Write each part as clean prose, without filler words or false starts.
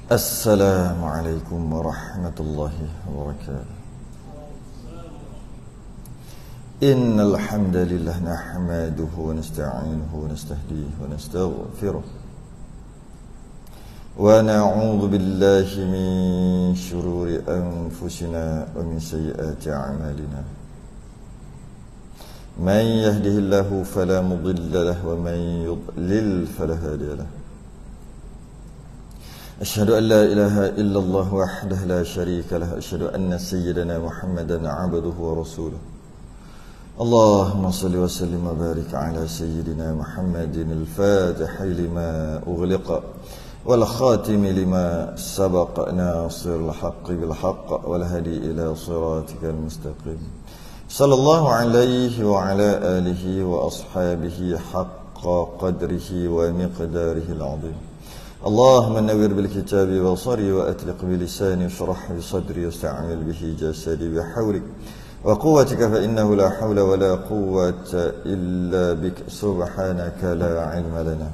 Assalamualaikum warahmatullahi wabarakatuh. Innal hamdalillah nahmaduhu wa nasta'inuhu wa nastahdihi wa nastaghfiruh wa na'udzu billahi min shururi anfusina wa min sayyiati a'malina. Man yahdihillahu fala mudilla lahu wa man yudlil fala hadiya lahu. أشهد أن لا إله إلا الله وحده لا شريك له أشهد أن سيدنا محمدا عبده ورسوله اللهم صل وسلم وبارك على سيدنا محمد الفاتح لما أغلق والخاتم لما سبق ناصر الحق بالحق والهدي إلى صراطك المستقيم صلى الله عليه وعلى آله وأصحابه حق قدره ومقداره العظيم اللهم نور بالكتاب بصري وأطلق بلساني واشرح بصدري واستعمل به جسدي بحولك وقوتك فإنه لا حول ولا قوة إلا بك سبحانك لا علم لنا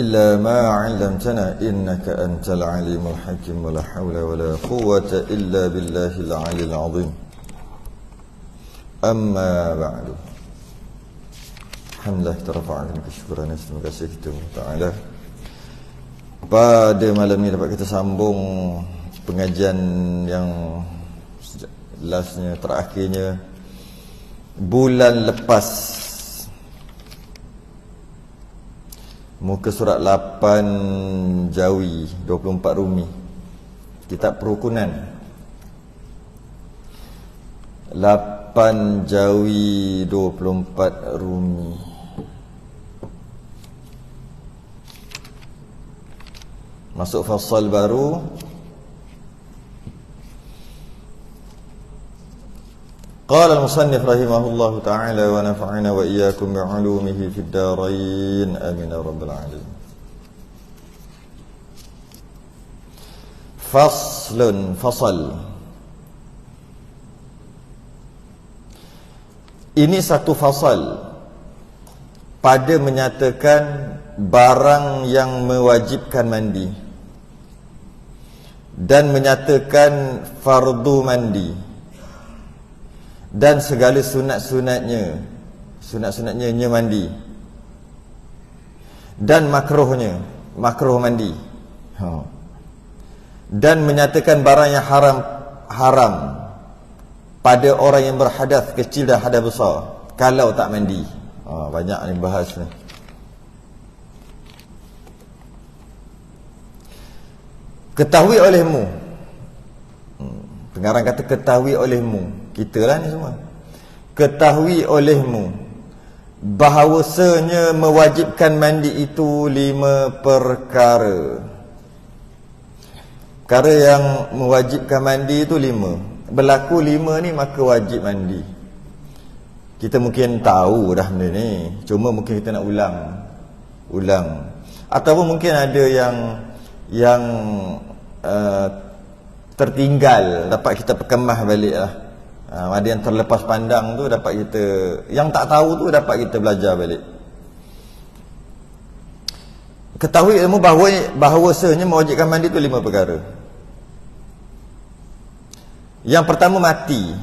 إلا ما علمتنا إنك أنت العليم الحكيم ولا حول ولا قوة إلا بالله العلي العظيم أما بعد Alhamdulillah, kita rafa'kan kesyukuran dan terima kasih kita Ta'ala. Pada malam ini dapat kita sambung pengajian yang lastnya, terakhirnya bulan lepas. Muka surat 8 Jawi 24 Rumi, kitab perukunan. 8 Jawi 24 Rumi. Masuk fasal baru. Qala al-musannif rahimahullahu ta'ala wa nafa'ana wa iyyakum bi'ulumihi fid darain amin ya rabbal alamin. Faslun, fasal. Ini satu fasal pada menyatakan barang yang mewajibkan mandi dan menyatakan fardu mandi dan segala sunat-sunatnya, sunat-sunatnya mandi, dan makruhnya, makruh mandi, dan menyatakan barang yang haram pada orang yang berhadas kecil dan hadas besar kalau tak mandi. Banyak ni bahas ni. Ketahui olehmu, pengarang kata ketahui olehmu, kita lah ni semua. Ketahui olehmu bahawasanya mewajibkan mandi itu 5 perkara. Perkara yang mewajibkan mandi itu 5. Berlaku 5 ni maka wajib mandi. Kita mungkin tahu dah benda ni, cuma mungkin kita nak ulang. Ataupun mungkin ada yang tertinggal, dapat kita perkemas balik lah. Ada yang terlepas pandang tu, dapat kita, yang tak tahu tu dapat kita belajar balik. Ketahui ilmu bahawasanya mewajibkan mandi tu 5 perkara. Yang pertama mati.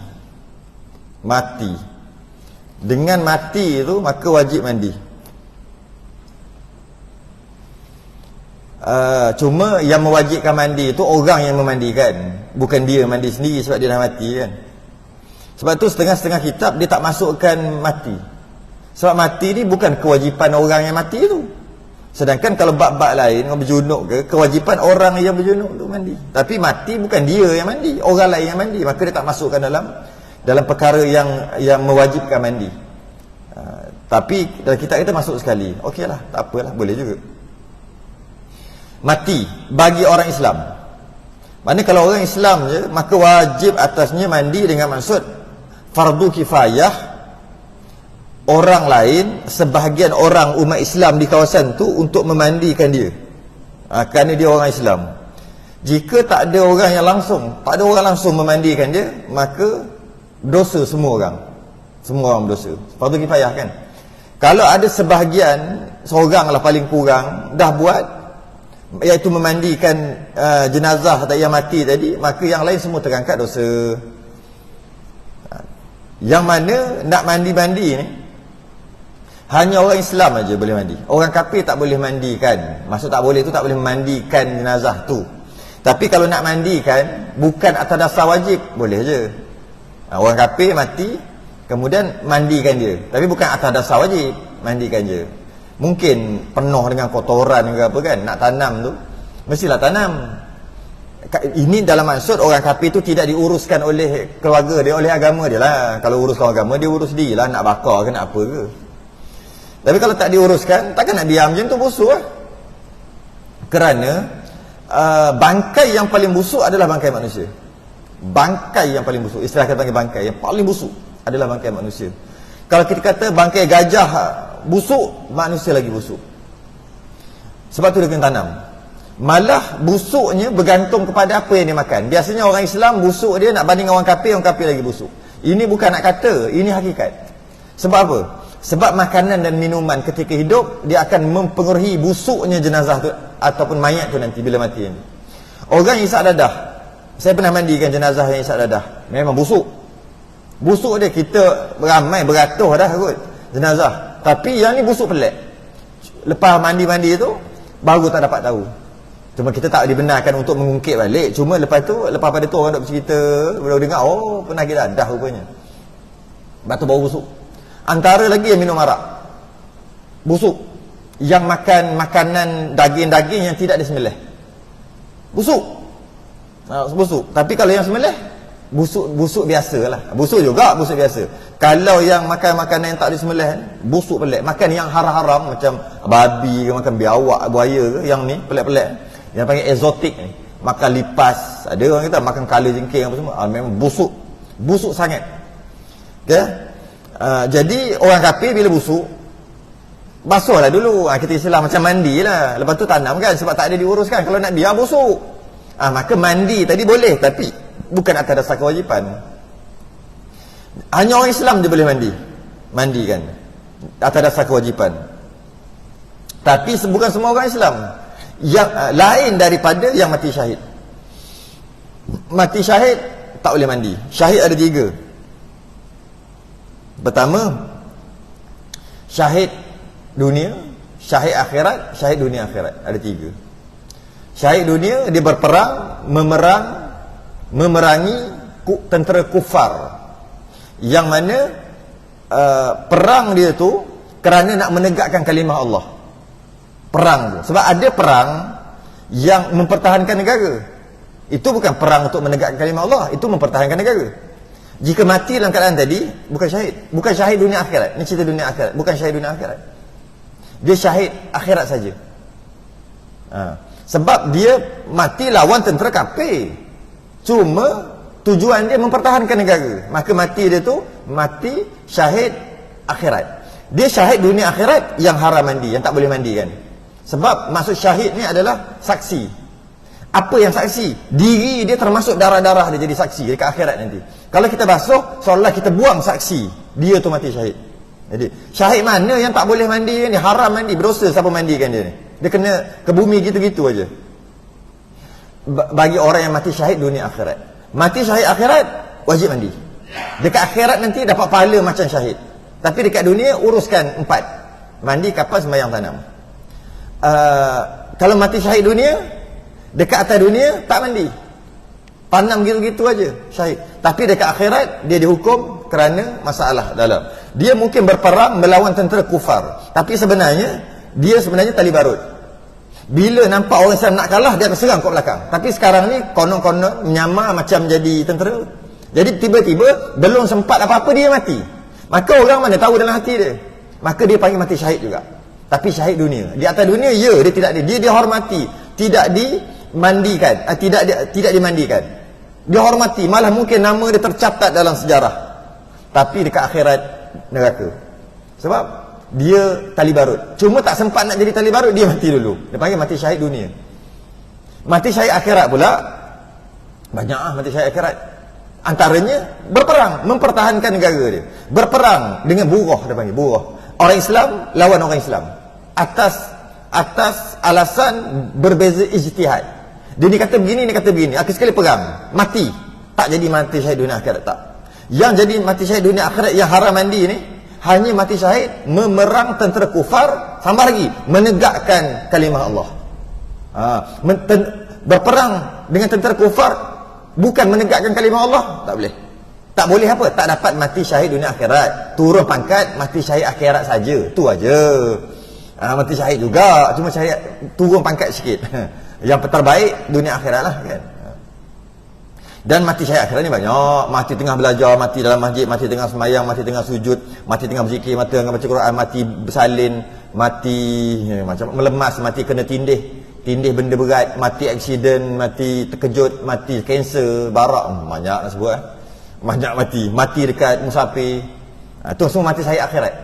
Dengan mati itu maka wajib mandi. Cuma yang mewajibkan mandi itu orang yang memandikan, bukan dia mandi sendiri sebab dia dah mati kan. Sebab tu setengah-setengah kitab dia tak masukkan mati. Sebab mati ni bukan kewajipan orang yang mati tu. Sedangkan kalau bab-bab lain, orang berjunuk ke, kewajipan orang yang berjunuk tu mandi. Tapi mati bukan dia yang mandi, orang lain yang mandi, maka dia tak masukkan dalam perkara yang mewajibkan mandi. Tapi dalam kitab kita masuk sekali. Okeylah, tak apalah, boleh juga. Mati bagi orang Islam. Maknanya kalau orang Islam je, maka wajib atasnya mandi dengan maksud fardu kifayah. Orang lain, sebahagian orang umat Islam di kawasan tu untuk memandikan dia. Kerana dia orang Islam. Jika tak ada orang yang langsung memandikan dia, maka dosa semua orang. Semua orang berdosa. Fardu kifayah kan. Kalau ada sebahagian, seorang lah paling kurang dah buat, iaitu memandikan jenazah yang mati tadi, maka yang lain semua terangkat dosa. Yang mana nak mandi-mandi ni hanya orang Islam aja boleh mandi. Orang kafir tak boleh mandikan. Maksud tak boleh tu, tak boleh memandikan jenazah tu. Tapi kalau nak mandikan bukan atas dasar wajib, boleh je. Orang kafir mati, kemudian mandikan dia, tapi bukan atas dasar wajib, mandikan je. Mungkin penuh dengan kotoran ke apa kan, nak tanam tu mestilah tanam. Ini dalam maksud orang kafir tu tidak diuruskan oleh keluarga dia, oleh agama dia lah. Kalau uruskan agama, dia urus diri lah, nak bakar ke nak apa ke. Tapi kalau tak diuruskan, takkan nak diam macam tu, busuk lah. Kerana bangkai yang paling busuk adalah bangkai manusia. Bangkai yang paling busuk, istilah kata bangkai yang paling busuk adalah bangkai manusia. Kalau kita kata bangkai gajah busuk, manusia lagi busuk. Sebab tu dia kena tanam. Malah busuknya bergantung kepada apa yang dia makan. Biasanya orang Islam busuk dia nak banding orang kafir lagi busuk. Ini bukan nak kata, ini hakikat. Sebab apa? Sebab makanan dan minuman ketika hidup, dia akan mempengaruhi busuknya jenazah tu ataupun mayat tu nanti bila mati ni. Orang isap dadah, saya pernah mandikan jenazah yang isap dadah, memang busuk. Busuk dia, kita ramai beratus dah kot jenazah, tapi yang ni busuk pelik. Lepas mandi-mandi tu baru tak dapat tahu. Cuma kita tak dibenarkan untuk mengungkit balik. Cuma lepas pada tu orang duk bercerita, baru dengar, oh pernah kita dadah rupanya. Lepas tu baru busuk. Antara lagi yang minum arak, busuk. Yang makan makanan daging-daging yang tidak disembelih, busuk. Busuk. Tapi kalau yang sembelih, busuk biasa lah. Busuk juga, busuk biasa. Kalau yang makan makanan yang tak disembelih, busuk pelik. Makan yang haram-haram macam babi ke, makan biawak, buaya ke, yang ni pelik-pelik, yang panggil exotic ni, makan lipas, ada orang kata makan kala jengking apa semua, memang busuk. Busuk sangat. Okay? Jadi orang kafir bila busuk, basuhlah dulu. Kita istilah macam mandi lah, lepas tu tanam kan, sebab tak ada diuruskan. Kalau nak biar busuk, maka mandi tadi boleh, tapi bukan atas dasar kewajipan. Hanya orang Islam dia boleh mandi kan, atas dasar kewajipan. Tapi bukan semua orang Islam, yang lain daripada yang mati syahid. Mati syahid tak boleh mandi. Syahid ada 3. Pertama, syahid dunia, syahid akhirat, syahid dunia akhirat. Ada 3. Syahid dunia, dia berperang, memerangi tentera kufar, yang mana perang dia tu kerana nak menegakkan kalimah Allah. Perang tu, sebab ada perang yang mempertahankan negara. Itu bukan perang untuk menegakkan kalimah Allah, itu mempertahankan negara. Jika mati dalam keadaan tadi, bukan syahid. Bukan syahid dunia akhirat. Ini cerita dunia akhirat, bukan syahid dunia akhirat. Dia syahid akhirat saja. Sebab dia mati lawan tentera kafir, cuma tujuan dia mempertahankan negara. Maka mati dia tu mati syahid akhirat. Dia syahid dunia akhirat yang haram mandi, yang tak boleh mandi kan. Sebab maksud syahid ni adalah saksi. Apa yang saksi? Diri dia termasuk darah-darah dia jadi saksi dekat akhirat nanti. Kalau kita basuh, seolah kita buang saksi, dia tu mati syahid. Jadi syahid mana yang tak boleh mandi ni? Haram mandi, berdosa siapa mandikan dia ni. Dia kena ke bumi gitu-gitu aja. Bagi orang yang mati syahid dunia akhirat. Mati syahid akhirat wajib mandi. Dekat akhirat nanti dapat pahala macam syahid. Tapi dekat dunia uruskan 4. Mandi, kapas, sembahyang, tanam. Kalau mati syahid dunia, dekat atas dunia tak mandi, tanam gitu-gitu aja syahid. Tapi dekat akhirat dia dihukum kerana masalah dalam. Dia mungkin berperang melawan tentera kufar, tapi sebenarnya dia tali barut. Bila nampak orang Islam nak kalah, dia akan serang kat belakang. Tapi sekarang ni konon-konon menyamar macam jadi tentera. Jadi tiba-tiba belum sempat apa-apa dia mati. Maka orang mana tahu dalam hati dia, maka dia panggil mati syahid juga. Tapi syahid dunia. Di atas dunia dia tidak dia dihormati, tidak dimandikan, tidak dimandikan. Dihormati, malah mungkin nama dia tercatat dalam sejarah. Tapi dekat akhirat neraka. Sebab dia tali barut. Cuma tak sempat nak jadi tali barut, dia mati dulu. Dia panggil mati syahid dunia. Mati syahid akhirat pula banyak mati syahid akhirat. Antaranya berperang, mempertahankan negara dia. Berperang dengan buruh, dia panggil buruh. Orang Islam lawan orang Islam. Atas alasan berbeza ijtihad. Dia ni kata begini, ni kata begini. Akhir sekali perang, mati. Tak jadi mati syahid dunia akhirat, tak. Yang jadi mati syahid dunia akhirat yang haram mandi ni, hanya mati syahid memerang tentera kufar, tambah lagi menegakkan kalimah Allah. Berperang dengan tentera kufar bukan menegakkan kalimah Allah, tak boleh. Tak boleh apa? Tak dapat mati syahid dunia akhirat. Turun pangkat, mati syahid akhirat saja. Tu aja. Mati syahid juga, cuma syahid turun pangkat sikit. Yang terbaik dunia akhirat lah kan. Dan mati syahid akhirat ni banyak. Mati tengah belajar, mati dalam masjid, mati tengah semayang, mati tengah sujud, mati tengah berzikir, mati tengah baca Quran, mati bersalin, mati macam melemas, mati kena tindih benda berat, mati aksiden, mati terkejut, mati kanser, barak, banyak nak sebut banyak mati dekat musafir. Tu semua mati syahid akhirat.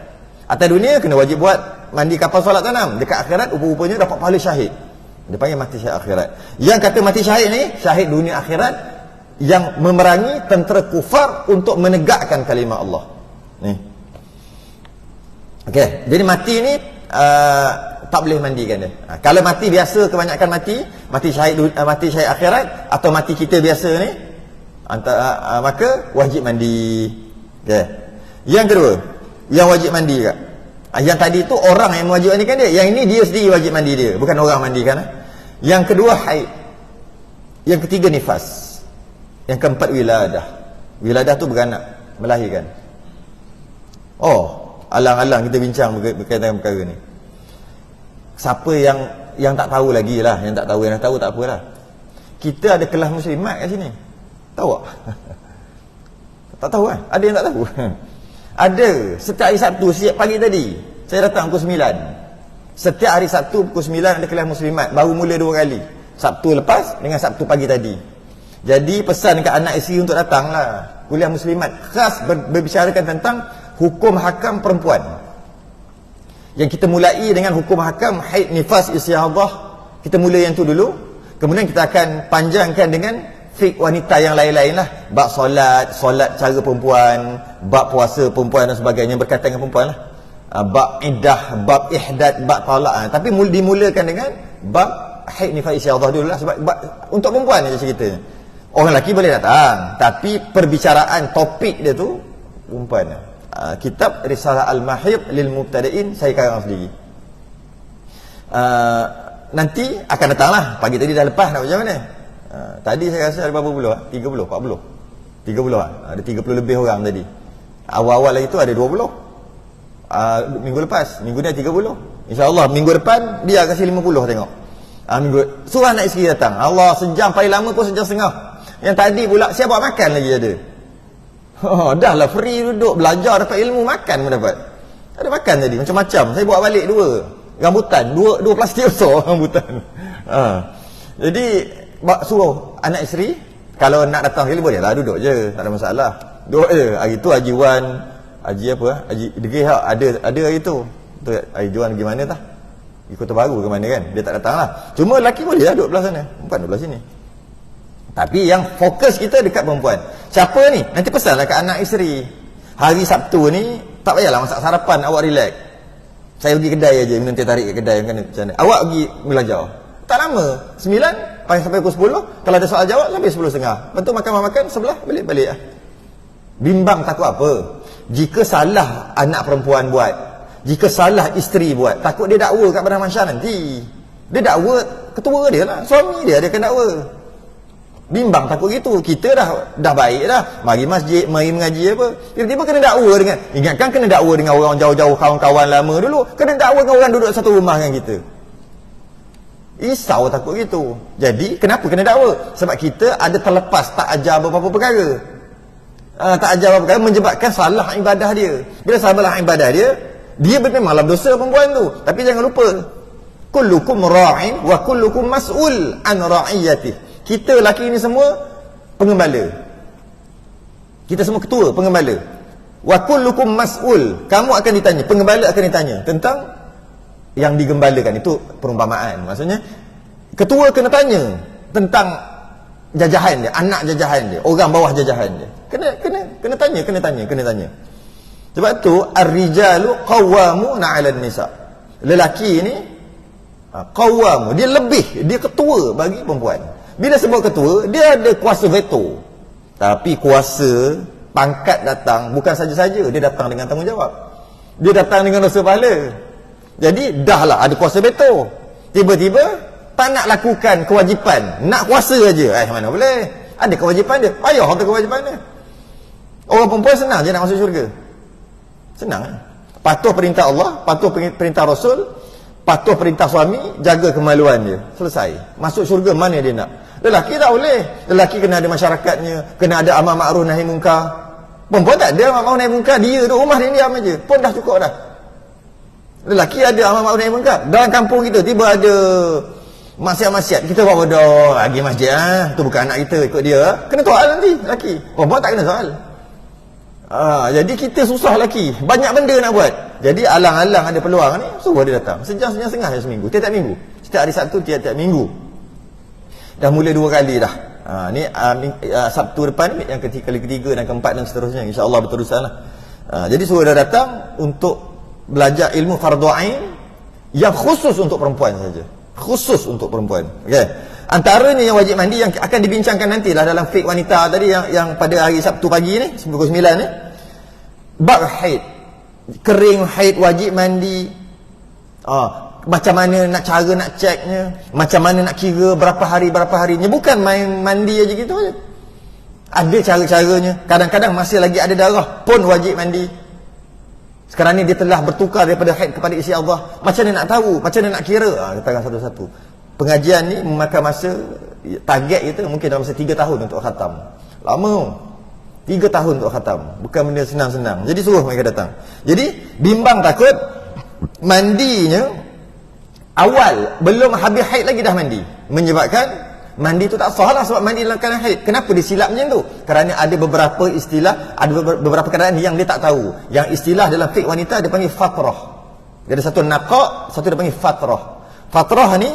Atas dunia kena wajib buat mandi kapal solat tanam, dekat akhirat rupa-rupanya dapat pahala syahid. Dia panggil mati syahid akhirat. Yang kata mati syahid ni syahid dunia akhirat yang memerangi tentera kufar untuk menegakkan kalimah Allah ni. Okey, jadi mati ni tak boleh mandikan dia. Kalau mati biasa, kebanyakan mati syahid akhirat atau mati kita biasa ni, maka wajib mandi. Okey. Yang kedua, yang wajib mandi juga. Yang tadi tu orang yang wajib mandikan dia, yang ini dia sendiri wajib mandi dia, bukan orang mandikan. Yang kedua haid. Yang ketiga nifas. Yang keempat wiladah. Wiladah tu beranak, melahirkan. Alang-alang kita bincang berkaitan dengan perkara ni. Siapa yang tak tahu lagi lah, yang tak tahu tak apalah. Kita ada kelas muslimat kat sini. Tahu tak? Tak tahu kan? Ada yang tak tahu. Ada. Setiap hari Sabtu, siap pagi tadi, saya datang pukul 9. Setiap hari Sabtu pukul 9 ada kelas muslimat. Baru mula 2 kali. Sabtu lepas dengan Sabtu pagi tadi. Jadi pesan dekat anak isteri untuk datanglah. Kuliah muslimat khas berbicarakan tentang hukum hakam perempuan. Yang kita mulai dengan hukum hakam haid, nifas, istihadah. Kita mula yang tu dulu. Kemudian kita akan panjangkan dengan fiqh wanita yang lain-lain lah. Bab solat cara perempuan, bab puasa perempuan dan sebagainya berkaitan dengan perempuan lah. Bab iddah, bab ihdad, bab talak. Tapi dimulakan dengan bab haid, nifas, istihadah dulu lah. Sebab untuk perempuan je ceritanya. Orang lelaki boleh datang, tapi perbicaraan topik dia tu perempuan. Kitab Risalah Al-Mahid lil Mubtada'in saya karang sendiri. Nanti akan datanglah. Pagi tadi dah lepas, nak macam mana? Tadi saya rasa ada berapa puluh? 30, 40. 30 lah. Ada 30 lebih orang tadi. Awal-awal lagi tu ada 20. Minggu lepas, minggu ni 30. InsyaAllah minggu depan dia kasih 50 tengok. Suruh anak isteri datang. Allah, sejam paling lama pun sejam setengah. Yang tadi pula saya buat makan lagi ada. Dah lah free duduk belajar, dapat ilmu, makan pun dapat. Ada makan tadi macam-macam. Saya bawa balik 2 rambutan, 2 plastik besar rambutan. Jadi suruh anak isteri kalau nak datang sekali boleh lah, duduk je, tak ada masalah. Duduk je. Hari tu Haji Wan, Haji apa? Haji Degih ada hari tu. Haji Wan pergi mana tah? Di Kota Baru ke mana kan? Dia tak datang lah. Cuma lelaki boleh lah duduk belah sana, perempuan duduk belah sini. Tapi yang fokus kita dekat perempuan. Siapa ni? Nanti pesanlah kat anak isteri. Hari Sabtu ni tak payahlah masak sarapan, awak relax. Saya pergi kedai aja, minum teh tarik kat kedai macam mana. Awak pergi belajar. Tak lama, 9 sampai pukul 10. Kalau ada soal jawab sampai 10.30. Lepas tu makan sebelah balik lah. Bimbang takut apa? Jika salah anak perempuan buat, jika salah isteri buat, takut dia dakwa kat Padang Mahsyar nanti. Dia dakwa ketua dia lah, suami dia akan dakwa. Bimbang takut gitu. Kita dah baik dah, mari masjid, mari mengaji apa, tiba-tiba kena dakwa dengan, ingatkan kena dakwa dengan orang jauh-jauh, kawan-kawan lama dulu, kena dakwa dengan orang duduk satu rumah dengan kita. Risau takut gitu. Jadi kenapa kena dakwa? Sebab kita ada terlepas, tak ajar beberapa perkara. Tak ajar beberapa perkara menyebabkan salah ibadah dia. Bila salah ibadah dia memanglah dosa perempuan tu. Tapi jangan lupa, kullukum ra'in wa kullukum mas'ul an ra'iyatih. Kita lelaki ni semua pengembala. Kita semua ketua pengembala. Wa kullukum mas'ul. Kamu akan ditanya, pengembala akan ditanya tentang yang digembalakan. Itu perumpamaan. Maksudnya ketua kena tanya tentang jajahan dia, anak jajahan dia, orang bawah jajahan dia. Kena tanya. Sebab tu ar-rijalu qawwamuna 'alan nisa. Lelaki ni Qawwam, dia lebih, dia ketua bagi perempuan. Bila sebut ketua, dia ada kuasa veto. Tapi kuasa pangkat datang bukan saja-saja, dia datang dengan tanggungjawab. Dia datang dengan rasa pahala. Jadi dahlah ada kuasa veto. Tiba-tiba tak nak lakukan kewajipan, nak kuasa aja. Mana boleh? Ada kewajipan dia. Payah ada kewajipan dia. Orang perempuan senang je nak masuk syurga. Senang. Patuh perintah Allah, patuh perintah Rasul, patuh perintah suami, jaga kemaluan dia. Selesai. Masuk syurga mana dia nak. Lelaki tak boleh. Lelaki kena ada masyarakatnya, kena ada amar ma'ruf nahi munkar. Perempuan tak ada amar ma'ruf nahi munkar, dia duduk rumah dia diam aja. Pun dah cukup dah. Lelaki ada amar ma'ruf nahi munkar. Dalam kampung kita tiba ada maksiat-maksiat, kita buat bodoh, pergi masjid tu bukan anak kita, ikut dia. Kena soal nanti lelaki. Perempuan tak kena soal. Jadi kita susah lelaki, banyak benda nak buat. Jadi alang-alang ada peluang ni, suruh dia datang. Sejam-sejam setengah seminggu, tiap-tiap minggu. Setiap hari Sabtu, tiap-tiap minggu. Dah mula 2 kali dah. Sabtu depan yang kali ketiga dan keempat dan seterusnya, insya-Allah berterusan lah. Jadi suruh dia datang untuk belajar ilmu fardhu ain yang khusus untuk perempuan saja. Khusus untuk perempuan. Okey. Antaranya yang wajib mandi yang akan dibincangkan nantilah dalam fiqh wanita tadi yang pada hari Sabtu pagi ni, pukul 9 ni. Bab haid. Kering haid wajib mandi. Macam mana nak cara nak ceknya, macam mana nak kira berapa harinya. Bukan main mandi aja gitu aja. Ada cara-caranya. Kadang-kadang masih lagi ada darah pun wajib mandi. Sekarang ni dia telah bertukar daripada haid kepada isi Allah. Macam mana nak tahu, macam mana nak kira? Katakan satu-satu. Pengajian ni memakan masa, target kita mungkin dalam masa 3 tahun untuk khatam. Lama. 3 tahun untuk khatam. Bukan benda senang-senang. Jadi suruh mereka datang. Jadi bimbang takut mandinya awal belum habis haid lagi dah mandi, menyebabkan mandi tu tak sah lah, sebab mandi dalam keadaan haid. Kenapa disilap macam tu? Kerana ada beberapa istilah, ada beberapa keadaan yang dia tak tahu. Yang istilah dalam fiqh wanita dia panggil fatrah. Dia ada satu naqa', satu dia panggil fatrah. Fatrah ni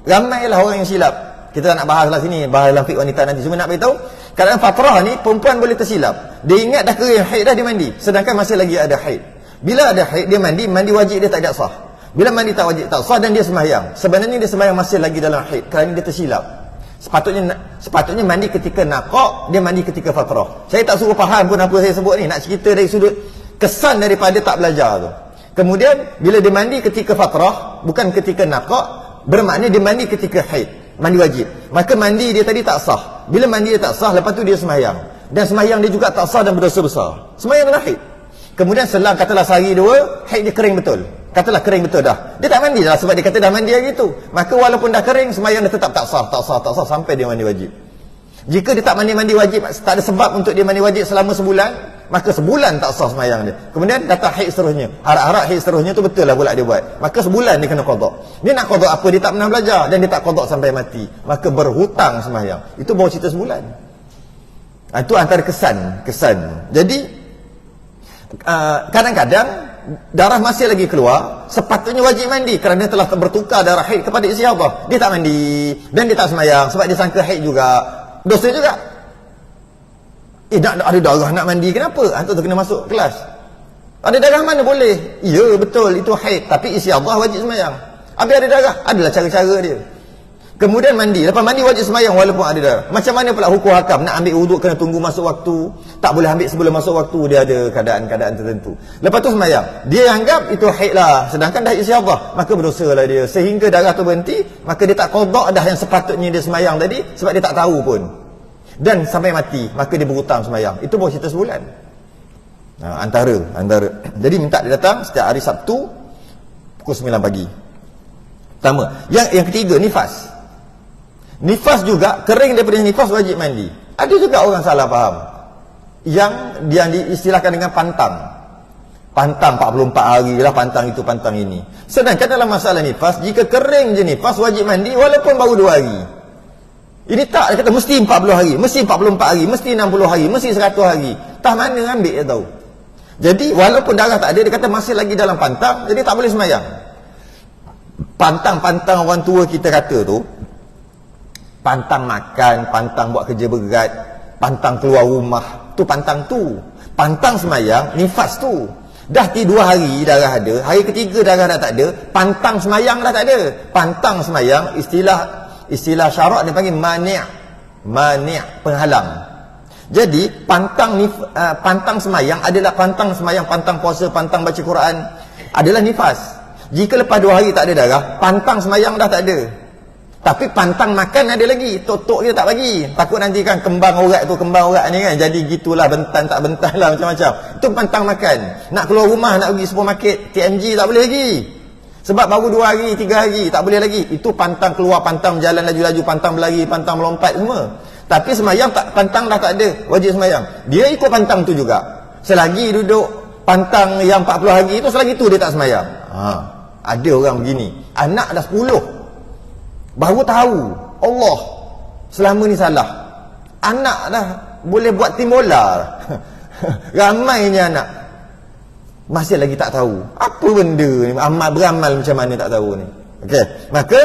ramailah orang yang silap. Kita tak nak bahas lah sini, bahas dalam fiqh wanita nanti. Cuma nak beritahu, keadaan fatrah ni perempuan boleh tersilap. Dia ingat dah kering haid dah dia mandi, sedangkan masih lagi ada haid. Bila ada haid dia mandi wajib dia tak ada sah. Bila mandi tak wajib tak sah dan dia sembahyang, sebenarnya dia sembahyang masih lagi dalam haid kerana dia tersilap. Sepatutnya mandi ketika naqa', dia mandi ketika fatrah. Saya tak suruh faham pun apa saya sebut ni, nak cerita dari sudut kesan daripada tak belajar tu. Kemudian bila dia mandi ketika fatrah, bukan ketika naqa', bermakna dia mandi ketika haid, mandi wajib. Maka mandi dia tadi tak sah. Bila mandi dia tak sah, lepas tu dia sembahyang. Dan sembahyang dia juga tak sah dan berdosa besar. Sembahyang dalam haid. Kemudian selang katalah sehari 2, haid dia kering betul. Katalah kering betul dah. Dia tak mandi dah sebab dia kata dah mandi hari tu. Maka walaupun dah kering, sembahyang dia tetap tak sah sampai dia mandi wajib. Jika dia tak mandi wajib, tak ada sebab untuk dia mandi wajib selama sebulan, maka sebulan tak sah sembahyang dia. Kemudian datang haid seterusnya. Harap-harap haid seterusnya tu betul lah pula dia buat. Maka sebulan dia kena qada. Dia nak qada apa? Dia tak pernah belajar dan dia tak qada sampai mati. Maka berhutang sembahyang. Itu baru cerita sebulan. Itu antara kesan. Jadi kadang-kadang darah masih lagi keluar, sepatutnya wajib mandi kerana telah bertukar darah haid kepada isi Allah. Dia tak mandi dan dia tak sembahyang sebab dia sangka haid juga. Dosa juga. Nak ada darah nak mandi kenapa? Antuk tu kena masuk kelas. Ada darah mana boleh? Ya betul itu haid, tapi isi Allah wajib sembahyang. Habis ada darah, adalah cara-cara dia. Kemudian mandi, lepas mandi wajib sembahyang walaupun ada darah. Macam mana pula hukum hakam? Nak ambil wuduk kena tunggu masuk waktu, tak boleh ambil sebelum masuk waktu, dia ada keadaan-keadaan tertentu. Lepas tu sembahyang, dia anggap itu haid lah, sedangkan dah isi Allah, maka berdosa lah dia. Sehingga darah tu berhenti, maka dia tak qada dah yang sepatutnya dia sembahyang tadi, sebab dia tak tahu pun. Dan sampai mati, maka dia berhutang sembahyang. Itu baru cerita sebulan. Antara. Jadi minta dia datang setiap hari Sabtu pukul 9 pagi. Pertama. Yang ketiga, nifas. Nifas juga, kering daripada nifas wajib mandi. Ada juga orang salah faham yang diistilahkan dengan pantang 44 hari lah, pantang itu pantang ini. Sedangkan dalam masalah nifas, jika kering je nifas wajib mandi walaupun baru 2 hari. Ini tak, dia kata mesti 40 hari, mesti 44 hari, mesti 60 hari, mesti 100 hari. Tah mana ambil dia tahu. Jadi walaupun darah tak ada, dia kata masih lagi dalam pantang, jadi tak boleh sembahyang. Pantang orang tua kita kata tu, pantang makan, pantang buat kerja berat, pantang keluar rumah, tu pantang tu. Pantang sembahyang, nifas tu. Dah 2 hari darah ada, hari ketiga darah dah tak ada, pantang semayang dah tak ada. Pantang semayang, istilah syarak dia panggil mani' penghalang. Jadi pantang semayang adalah pantang semayang, pantang puasa, pantang baca Quran adalah nifas. Jika lepas 2 hari tak ada darah, pantang semayang dah tak ada. Tapi pantang makan ada lagi, tok dia tak bagi. Takut nanti kan kembang urat ni kan, jadi gitulah, bentan tak bentan lah, macam-macam. Itu pantang makan. Nak keluar rumah, nak pergi supermarket, TMG tak boleh lagi. Sebab baru 2 hari, 3 hari, tak boleh lagi. Itu pantang keluar, pantang berjalan laju-laju, pantang berlari, pantang melompat semua. Tapi semayang tak, pantang dah tak ada, wajib semayang. Dia ikut pantang tu juga. Selagi duduk pantang yang 40 hari itu, selagi tu dia tak semayang. Ada orang begini. Anak dah 10. Baru tahu Allah selama ni salah. Anak dah boleh buat tim bola. Ramainya anak masih lagi tak tahu apa benda ni, beramal macam mana tak tahu ni. Okey, maka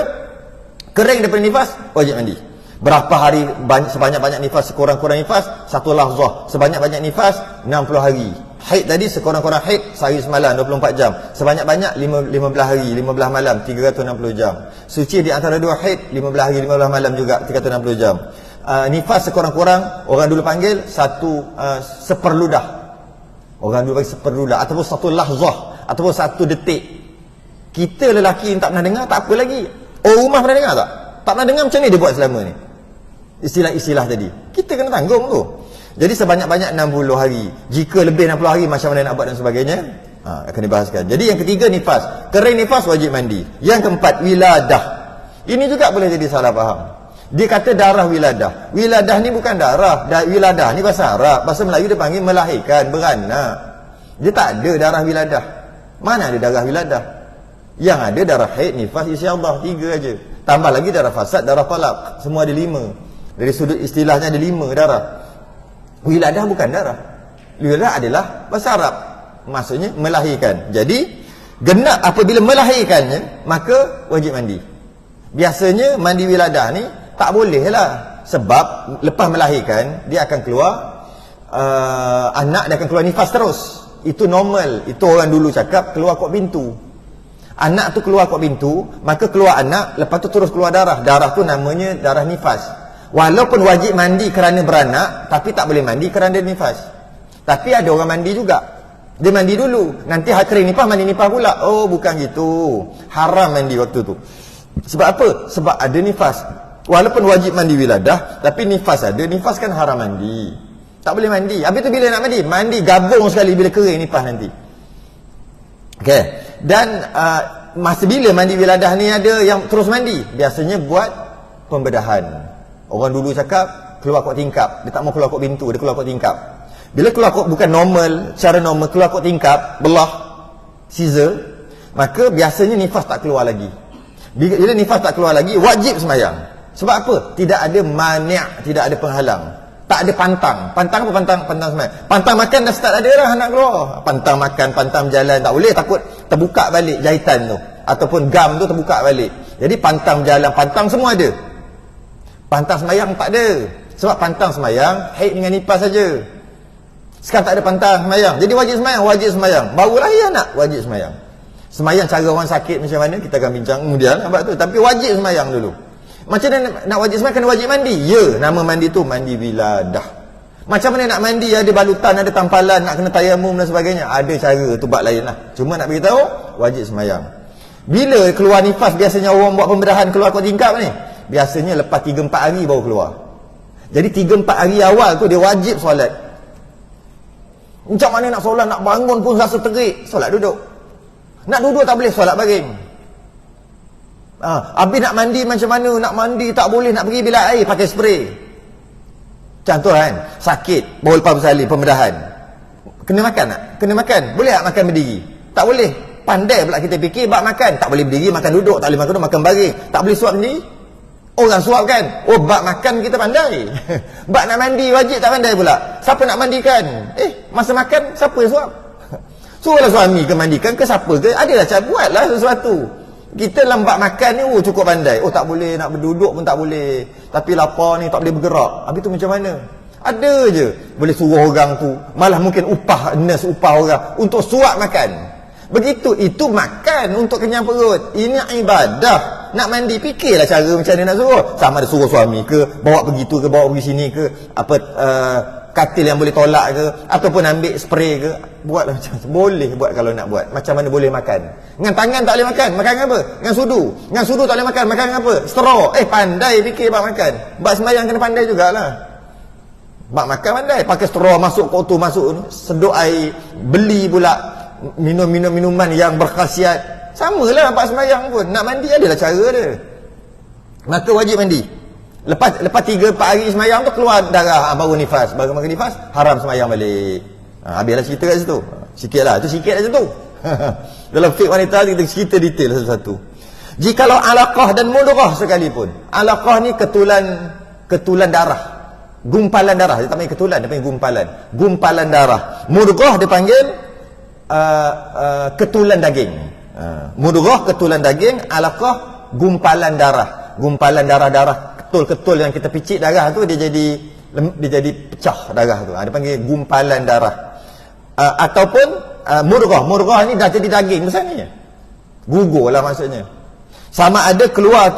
kering daripada nifas wajib mandi. Berapa hari sebanyak-banyak nifas, sekurang-kurang nifas 1 lahzah, sebanyak-banyak nifas 60 hari. Haid tadi sekurang-kurang haid sehari semalam 24 jam, sebanyak-banyak 15 hari, 15 malam 360 jam. Suci di antara 2 haid 15 hari 15 malam juga 360 jam. Nifas sekurang-kurang orang dulu panggil seperludah. Orang dulu panggil seperludah ataupun 1 lahzah ataupun 1 detik. Kita lelaki yang tak pernah dengar tak apa lagi. Rumah pernah dengar tak? Tak pernah dengar, macam ni dia buat selama ni. Istilah-istilah tadi kita kena tanggung tu. Jadi sebanyak-banyak 60 hari. Jika lebih 60 hari macam mana nak buat dan sebagainya, akan dibahaskan. Jadi yang ketiga nifas, kering nifas wajib mandi. Yang keempat wiladah. Ini juga boleh jadi salah faham. Dia kata darah wiladah. Wiladah ni bukan darah. Wiladah ni bahasa Arab. Bahasa Melayu dia panggil melahirkan, beranak. Dia tak ada darah wiladah. Mana ada darah wiladah? Yang ada darah haid, nifas, isyaddah, 3 aja. Tambah lagi darah fasad, darah talak. Semua ada 5. Dari sudut istilahnya ada 5 darah. Wiladah bukan darah. Wiladah adalah bahasa Arab, maksudnya melahirkan. Jadi genap apabila melahirkannya, maka wajib mandi. Biasanya mandi wiladah ni tak boleh lah. Sebab lepas melahirkan dia akan keluar anak, dia akan keluar nifas terus. Itu normal. Itu orang dulu cakap keluar kok pintu. Anak tu keluar kok pintu, maka keluar anak, lepas tu terus keluar darah. Darah tu namanya darah nifas. Walaupun wajib mandi kerana beranak, tapi tak boleh mandi kerana nifas. Tapi ada orang mandi juga. Dia mandi dulu, nanti kering nifas, mandi nifas pula. Oh, bukan gitu. Haram mandi waktu tu. Sebab apa? Sebab ada nifas. Walaupun wajib mandi wiladah, tapi nifas ada. Nifas kan haram mandi. Tak boleh mandi. Habis tu bila nak mandi? Mandi gabung sekali bila kering nifas nanti. Okey. Dan masa bila mandi wiladah ni ada yang terus mandi? Biasanya buat pembedahan. Orang dulu cakap keluar kok tingkap. Dia tak mau keluar kok pintu, dia keluar kok tingkap. Bila keluar kok bukan normal, cara normal, keluar kok tingkap, belah scissor, maka biasanya nifas tak keluar lagi. Bila nifas tak keluar lagi, wajib sembahyang. Sebab apa? Tidak ada mani', tidak ada penghalang. Tak ada pantang. Pantang apa pantang? Pantang sembahyang. Pantang makan dah start ada dah nak keluar. Pantang makan, pantang berjalan, tak boleh, takut terbuka balik jahitan tu. Ataupun gam tu terbuka balik. Jadi pantang berjalan, pantang semua ada. Pantang semayang tak ada. Sebab pantang semayang haid dengan nifas saja. Sekarang tak ada pantang semayang. Jadi wajib semayang. Baru lahir anak, wajib semayang. Semayang cara orang sakit macam mana kita akan bincang kemudian abad tu. Tapi wajib semayang dulu. Macam mana nak wajib semayang? Kena wajib mandi. Ya, nama mandi tu mandi wiladah. Macam mana nak mandi? Ada balutan, ada tampalan, nak kena tayamum dan sebagainya. Ada cara tu bab lain lah. Cuma nak beritahu wajib semayang. Bila keluar nifas, biasanya orang buat pembedahan keluar kok tingkap ni, biasanya lepas 3-4 hari baru keluar. Jadi 3-4 hari awal tu dia wajib solat. Macam mana nak solat, nak bangun pun rasa terik, solat duduk. Nak duduk tak boleh, solat baring. Habis nak mandi macam mana? Nak mandi tak boleh, nak pergi bilik air pakai spray. Contoh kan, sakit, baru lepas bersalin, pembedahan. Kena makan tak? Kena makan. Boleh tak makan berdiri? Tak boleh. Pandai pula kita fikir, bab makan. Tak boleh berdiri, makan duduk. Tak boleh makan duduk, makan baring. Tak boleh suap sendiri. Orang suap kan? Oh, bab makan kita pandai. Bab nak mandi, wajib tak pandai pula. Siapa nak mandikan? Masa makan, siapa yang suap? Suruhlah suami ke mandikan ke siapa ke? Adalah cara, buatlah sesuatu. Kita lambat makan ni, cukup pandai. Oh, tak boleh, nak berduduk pun tak boleh. Tapi lapar ni, tak boleh bergerak. Habis tu macam mana? Ada je. Boleh suruh orang tu, malah mungkin upah nurse, upah orang untuk suap makan. Begitu, itu makan untuk kenyang perut. Ini ibadah. Nak mandi, fikirlah cara macam mana nak suruh. Sama ada suruh suami ke, bawa pergi tu ke, bawa pergi sini ke, apa katil yang boleh tolak ke, ataupun ambil spray ke. Buatlah macam tu. Boleh buat kalau nak buat. Macam mana boleh makan. Dengan tangan tak boleh makan. Makan apa? Dengan sudu. Dengan sudu tak boleh makan. Makan apa? Straw. Pandai fikir bab makan. Bab sembahyang kena pandai jugalah. Bab makan pandai. Pakai straw masuk kotor masuk, seduk air. Beli pula minuman yang berkhasiat. Samalah bab sembahyang pun. Nak mandi adalah cara dia. Maka wajib mandi. Lepas 3-4 hari sembahyang tu keluar darah, baru nifas. Baru nifas, haram sembahyang balik. Habislah cerita kat situ. Sikitlah, itu sikit kat situ. Dalam fiqh wanita kita cerita detail satu-satu. Jikalau alaqah dan mudghah sekalipun. Alaqah ni ketulan darah. Gumpalan darah. Dia tak panggil ketulan, dia panggil gumpalan. Gumpalan darah. Mudghah dia panggil ketulan daging. Mudghah ketulan daging, alaqah gumpalan darah. Gumpalan darah-darah ketul-ketul yang kita picit darah tu dia jadi pecah darah tu. Dia panggil gumpalan darah. Ataupun mudghah ni dah jadi daging misalnya. Gugur lah maksudnya. Sama ada keluar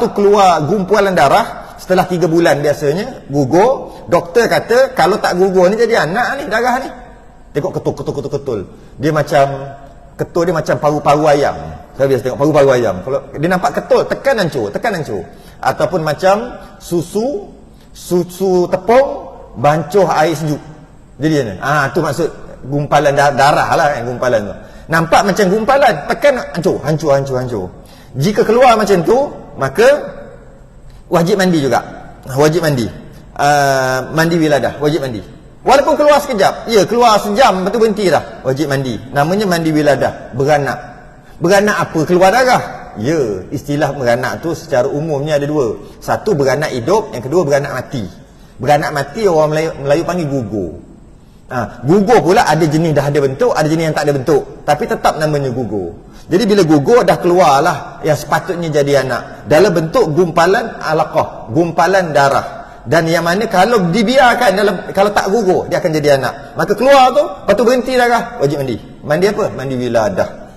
gumpalan darah setelah 3 bulan biasanya gugur. Doktor kata kalau tak gugur ni jadi anak ni darah ni. Tengok ketul. Dia macam ketul dia macam paru-paru ayam. Saya biasa tengok paru-paru ayam. Kalau dia nampak ketul, tekan hancur. Ataupun macam susu tepung bancuh air sejuk. Jadi mana? Tu maksud gumpalan darah lah kan, gumpalan tu. Nampak macam gumpalan, tekan hancur. Jika keluar macam tu, maka wajib mandi juga. Wajib mandi. Mandi wiladah, wajib mandi. Walaupun keluar sekejap, keluar sejam lepas tu berhenti dah, wajib mandi. Namanya mandi wiladah, beranak. Beranak apa? Keluar darah. Istilah beranak tu secara umumnya ada 2. Satu beranak hidup, yang kedua beranak mati. Beranak mati orang Melayu panggil gugur. Gugur pula ada jenis dah ada bentuk, ada jenis yang tak ada bentuk, tapi tetap namanya gugur. Jadi bila gugur dah keluarlah yang sepatutnya jadi anak dalam bentuk gumpalan alaqah, gumpalan darah. Dan yang mana kalau dibiarkan kalau tak gugur dia akan jadi anak. Maka keluar tu, lepas tu berhenti darah, wajib mandi. Mandi apa? Mandi wiladah.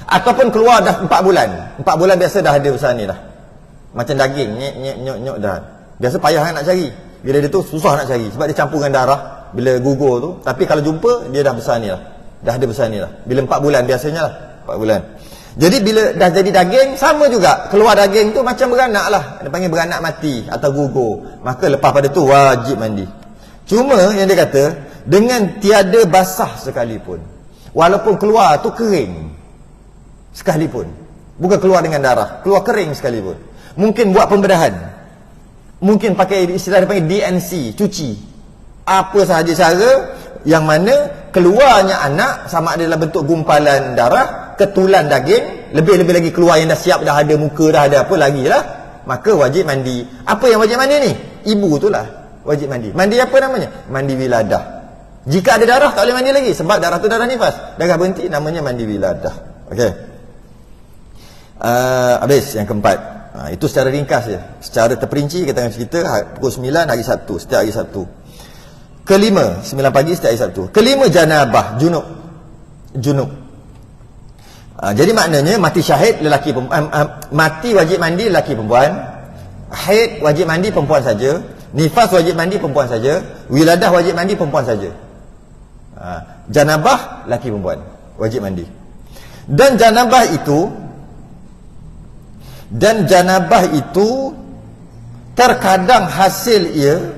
Ataupun keluar dah 4 bulan. 4 bulan biasa dah ada besar ni dah. Macam daging, nyok dah. Biasa payah nak cari. Bila dia tu susah nak cari sebab dia campur dengan darah bila gugur tu. Tapi kalau jumpa dia dah besar ni lah. Dah ada besar ni lah. Bila 4 bulan biasanya lah. 4 bulan. Jadi bila dah jadi daging sama juga. Keluar daging tu macam beranak lah. Dia panggil beranak mati atau gugur. Maka lepas pada tu wajib mandi. Cuma yang dia kata dengan tiada basah sekalipun. Walaupun keluar tu kering sekalipun, bukan keluar dengan darah, keluar kering sekalipun. Mungkin buat pembedahan, mungkin pakai istilah dia panggil DNC, cuci. Apa sahaja cara yang mana keluarnya anak sama ada dalam bentuk gumpalan darah, ketulan daging, lebih-lebih lagi keluar yang dah siap, dah ada muka, dah ada apa lagi lah, maka wajib mandi. Apa yang wajib mandi ni? Ibu tu lah wajib mandi. Mandi apa namanya? Mandi wiladah. Jika ada darah tak boleh mandi lagi sebab darah tu darah nifas. Darah berhenti, namanya mandi wiladah. Okey. Habis yang keempat. Itu secara ringkas je. Secara terperinci kita akan cerita pukul 9 hari Sabtu, setiap hari Sabtu. Kelima, 9 pagi setiap hari Sabtu. Kelima, janabah, junub. Jadi maknanya mati syahid lelaki mati wajib mandi lelaki perempuan, haid wajib mandi perempuan saja, nifas wajib mandi perempuan saja, wiladah wajib mandi perempuan saja. Janabah lelaki perempuan wajib mandi. Dan janabah itu terkadang hasil ia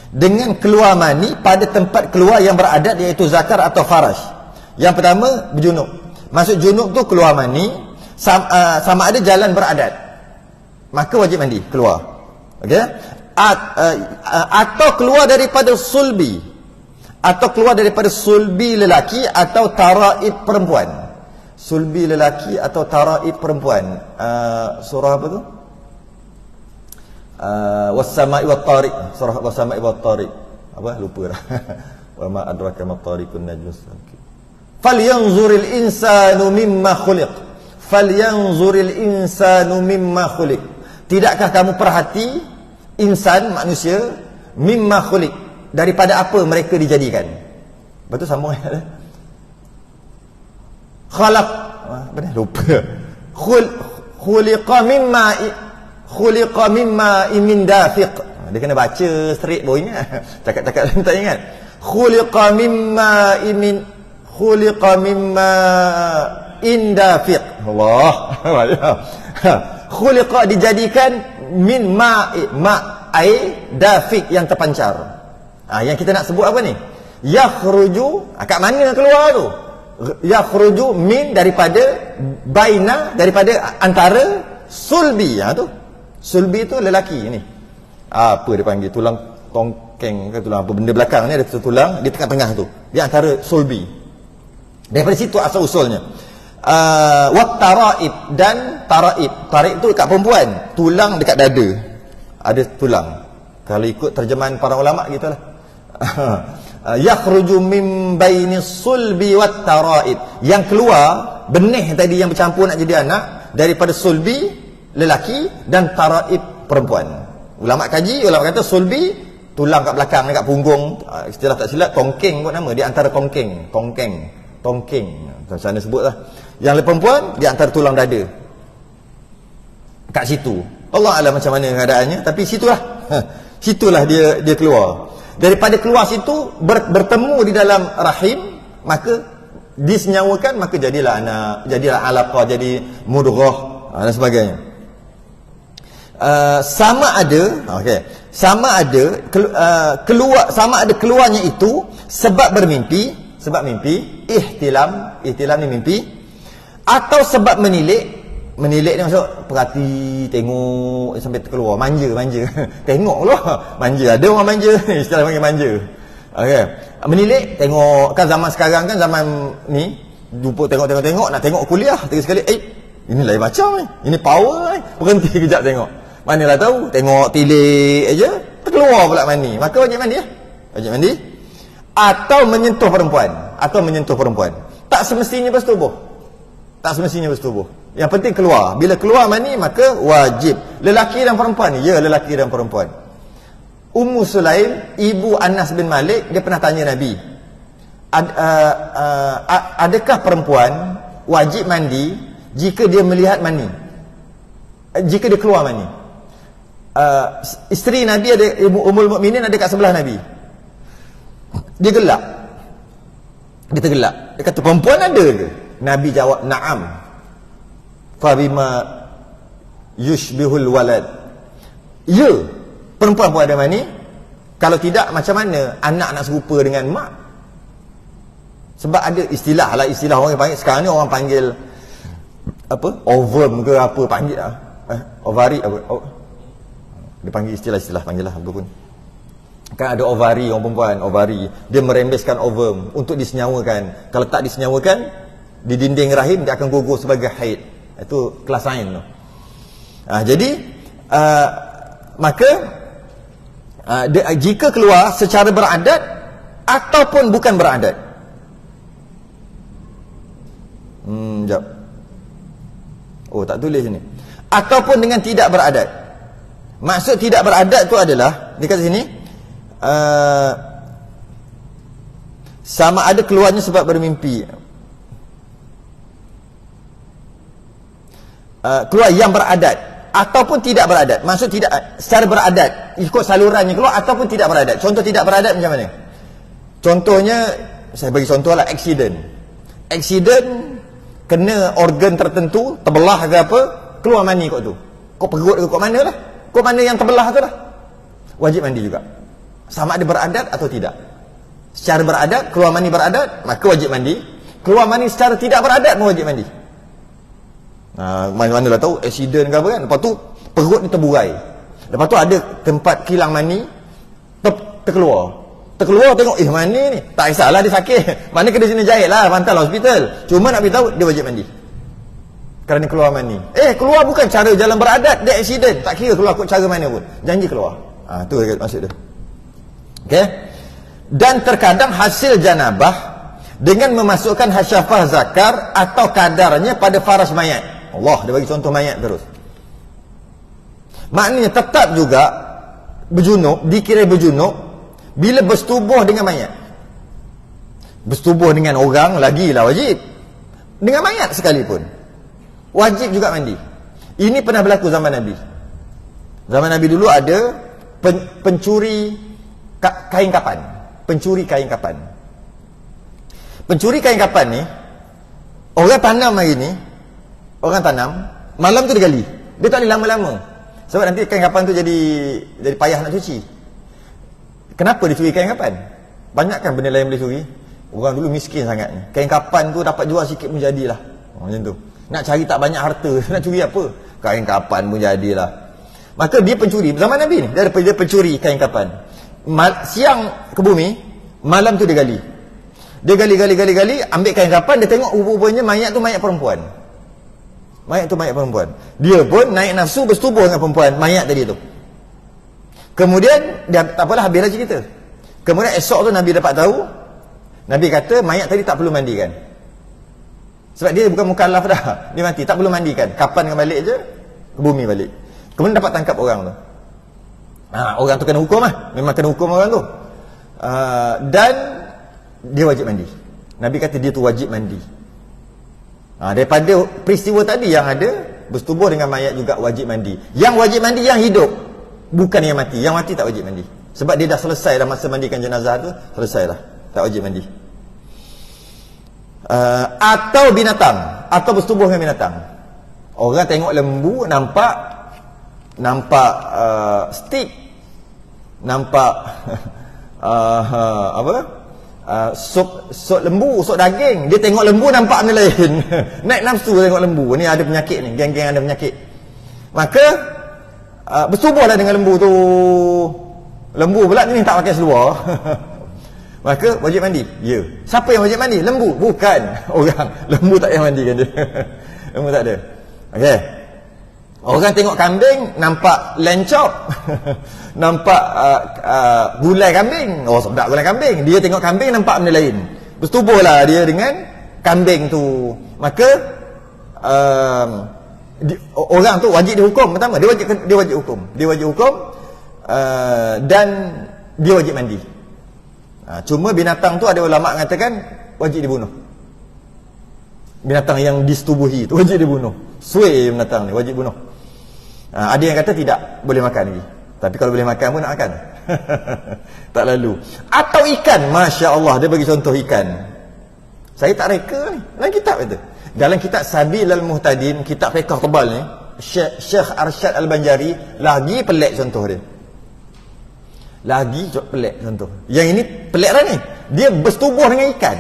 dengan keluar mani pada tempat keluar yang beradat, iaitu zakar atau faraj. Yang pertama berjunub. Maksud junub tu keluar mani sama ada jalan beradat, maka wajib mandi keluar. Okey? Atau keluar daripada sulbi, lelaki atau taraib perempuan. Sulbi lelaki atau taraib perempuan. Surah apa tu? Was-sama'i wat-tariq. Surah was-sama'i wat-tariq. Apa? Lupa dah. Wa ma adraka mat-tariqun najmus. Falyanzuril insanu mimma khuliq. Tidakkah kamu perhati insan, manusia, mimma khuliq, daripada apa mereka dijadikan. Betul sambung ayat. Khalaq, apa dah lupa. Khuliqa mimma min dafiq. Dia kena baca straight boy ni. Cakap-cakap tak ingat. Khuliqa mimma dafiq. Allah. Khuliqa dijadikan min ai dafiq, yang terpancar. Yang kita nak sebut apa ni? Yakhruju, kat mana keluar tu? Yakhruju min, daripada, baina, daripada, antara, sulbi. Tu sulbi tu lelaki ni. Apa dia panggil, tulang tongkeng ke tulang apa, benda belakang ni ada tulang di tengah-tengah tu, di antara sulbi. Daripada situ asal usulnya. Wat taraib, dan taraib tu dekat perempuan, tulang dekat dada, ada tulang. Kalau ikut terjemahan para ulama gitulah. Yakhruju min bainis sulbi wat taraib, yang keluar benih tadi yang bercampur nak jadi anak, daripada sulbi lelaki dan taraib perempuan. Ulama kaji, ulama kata sulbi tulang kat belakang dekat punggung, istilah tak silap tongkeng kot nama, di antara tongkeng macam mana sebutlah. Yang perempuan di antara tulang dada, kat situ. Allah alam macam mana keadaannya, tapi situlah dia keluar. Daripada keluar situ bertemu di dalam rahim, maka disenyawakan, maka jadilah anak, jadilah alaqah, jadi mudghah dan sebagainya. Sama ada keluarnya itu sebab bermimpi, mimpi, ihtilam ni mimpi, atau sebab menilik ni maksud perhati, tengok sampai terkeluar, manja tengok pula, manja, ada orang manja istilah panggil manja. Okey, menilik, tengok, kan zaman sekarang kan zaman ni jumpa tengok nak tengok kuliah, tiga sekali ini lain macam ni, ini power ni, berhenti kejap tengok, manalah tahu, tengok tilik aja terkeluar pula mani, maka wajib mandi atau menyentuh perempuan, tak semestinya bersetubuh. Yang penting keluar. Bila keluar mani, maka wajib. Lelaki dan perempuan. Ya, lelaki dan perempuan. Ummu Sulaim, ibu Anas bin Malik, dia pernah tanya Nabi, adakah perempuan wajib mandi jika dia melihat mani, jika dia keluar mani? Isteri Nabi, ada Ummul Mukminin, ada kat sebelah Nabi. Dia tergelak. Dia kata, perempuan ada ke? Nabi jawab, na'am. Fabima yushbihul walad. Ya, perempuan pun ada mani. Kalau tidak, macam mana anak nak serupa dengan mak? Sebab ada istilah orang panggil, sekarang ni orang panggil apa, ovum ke apa, panggil ovari apa, dia panggil istilah panggil lah apa pun. Kan ada ovari, orang perempuan ovari, dia merembeskan ovum untuk disenyawakan. Kalau tak disenyawakan di dinding rahim, dia akan gugur sebagai haid. Itu kelas lain tu. Jadi maka jika keluar secara beradat ataupun bukan beradat. Jap. Oh, tak tulis ni. Ataupun dengan tidak beradat. Maksud tidak beradat tu adalah di kat sini sama ada keluarnya sebab bermimpi. Keluar yang beradat ataupun tidak beradat. Maksud tidak secara beradat, ikut salurannya keluar, ataupun tidak beradat. Contoh tidak beradat macam mana? Contohnya, saya bagi contoh lah, accident kena organ tertentu, terbelah ke apa, keluar mani kot tu. Kok perut ke, kok mana lah, kok mana yang terbelah tu lah, wajib mandi juga. Sama ada beradat atau tidak. Secara beradat, keluar mani beradat, maka wajib mandi. Keluar mani secara tidak beradat pun wajib mandi. Mana-mana lah tahu accident ke apa kan, lepas tu perut ni terburai, lepas tu ada tempat kilang mani terkeluar tengok, mana ni, tak kisahlah dia sakit, mana kena sini jahit lah, pantal hospital, cuma nak beritahu dia wajib mandi kerana keluar mani. Keluar bukan cara jalan beradat, dia accident, tak kira keluar cara mana pun, janji keluar. Tu maksud dia. Okay? Dan terkadang hasil janabah dengan memasukkan hasyafah zakar atau kadarnya pada faras mayat. Allah, dia bagi contoh mayat terus. Maknanya tetap juga berjunub, dikira berjunub bila bersetubuh dengan mayat. Bersetubuh dengan orang lagilah wajib. Dengan mayat sekalipun wajib juga mandi. Ini pernah berlaku zaman Nabi. Zaman Nabi dulu ada pencuri kain kapan. Pencuri kain kapan. Pencuri kain kapan ni, orang tanam hari ni, orang tanam, malam tu dia gali. Dia tak boleh lama-lama. Sebab nanti kain kapan tu jadi payah nak cuci. Kenapa dia curi kain kapan? Banyak kan benda lain boleh curi. Orang dulu miskin sangat ni. Kain kapan tu dapat jual sikit pun jadilah. Macam tu. Nak cari tak banyak harta, nak curi apa? Kain kapan pun jadilah. Maka dia pencuri. Zaman Nabi ni, dia pencuri kain kapan. Siang ke bumi, malam tu dia gali. Dia gali, ambil kain kapan, dia tengok rupanya mayat tu mayat perempuan. Mayat tu mayat perempuan. Dia pun naik nafsu bersetubuh dengan perempuan, mayat tadi tu. Kemudian, dia tak apalah, habislah cerita. Kemudian esok tu Nabi dapat tahu, Nabi kata mayat tadi tak perlu mandikan. Sebab dia bukan mukallaf dah. Dia mati, tak perlu mandikan. Kapan dengan balik je, ke bumi balik. Kemudian dapat tangkap orang tu. Orang tu kena hukum lah. Memang kena hukum orang tu. Dan dia wajib mandi. Nabi kata dia tu wajib mandi. Daripada peristiwa tadi yang ada, bersetubuh dengan mayat juga wajib mandi. Yang wajib mandi yang hidup, bukan yang mati. Yang mati tak wajib mandi. Sebab dia dah selesai dah masa mandikan jenazah tu, selesai dah. Tak wajib mandi. Atau binatang, atau bersetubuh dengan binatang. Orang tengok lembu, nampak stick, nampak sup lembu, sup daging. Dia tengok lembu, nampak benda lain. Naik nafsu tengok lembu. Ni ada penyakit ni, geng-geng ada penyakit. Maka bersetubuhlah dengan lembu tu. Lembu pula ni tak pakai seluar. Maka wajib mandi. Ya. Siapa yang wajib mandi? Lembu? Bukan orang. Lembu tak payah mandikan dia. Lembu tak ada. Okey. Orang tengok kambing, nampak lamb chop. Nampak gulai kambing. Oh, sedap gulai kambing. Dia tengok kambing, nampak benda lain. Bersetubuhlah dia dengan kambing tu. Maka orang tu wajib dihukum. Pertama, dia wajib hukum. Dia wajib hukum dan dia wajib mandi. Cuma binatang tu ada ulama mengatakan wajib dibunuh. Binatang yang disetubuhi tu wajib dibunuh. Suai binatang ni wajib bunuh. Ada yang kata tidak boleh makan lagi. Tapi kalau boleh makan pun nak makan. Tak lalu. Atau ikan, masya-Allah, dia bagi contoh ikan. Saya tak reka ni. Dalam kitab itu. Dalam kitab Sabilal Muhtadin, kitab fiqh tebal ni, Syekh Arsyad Al-Banjari lagi pelik contoh dia. Lagi pelik contoh. Yang ini pelik lah ni. Dia bersetubuh dengan ikan.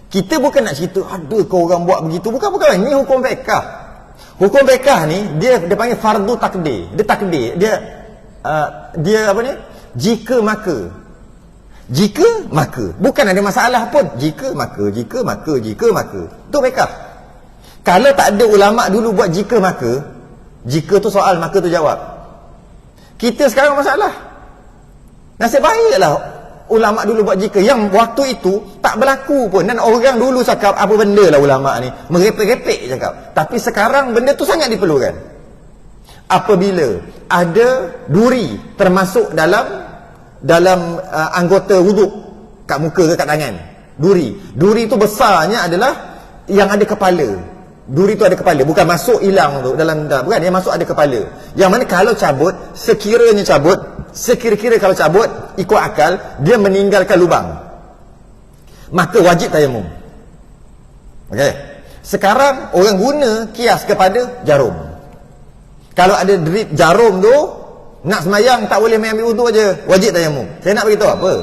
Kita bukan nak cerita ada ke orang buat begitu. Bukan. Ini hukum fiqh. Hukum fiqh ni dia panggil fardu takdir. Dia takdir. Dia apa ni? Jika maka. Bukan ada masalah pun. Jika maka. Itu fiqh. Kalau tak ada ulama dulu buat jika maka, jika tu soal, maka tu jawab. Kita sekarang masalah. Nasib baiklah ulama dulu buat jika. Yang waktu itu tak berlaku pun. Dan orang dulu cakap apa benda lah ulama ni, merepek-repek cakap. Tapi sekarang benda tu sangat diperlukan. Apabila ada duri termasuk dalam anggota wuduk, kat muka ke kat tangan, duri tu besarnya adalah yang ada kepala. Duri tu ada kepala, bukan masuk hilang tu dalam, bukan, yang masuk ada kepala. Yang mana kalau cabut, sekira-kira kalau cabut ikut akal, dia meninggalkan lubang, maka wajib tayamum. Okey. Sekarang orang guna kias kepada jarum. Kalau ada drip jarum tu, nak semayang tak boleh main ambil wuduk aje, wajib tayamum. Saya nak beritahu apa?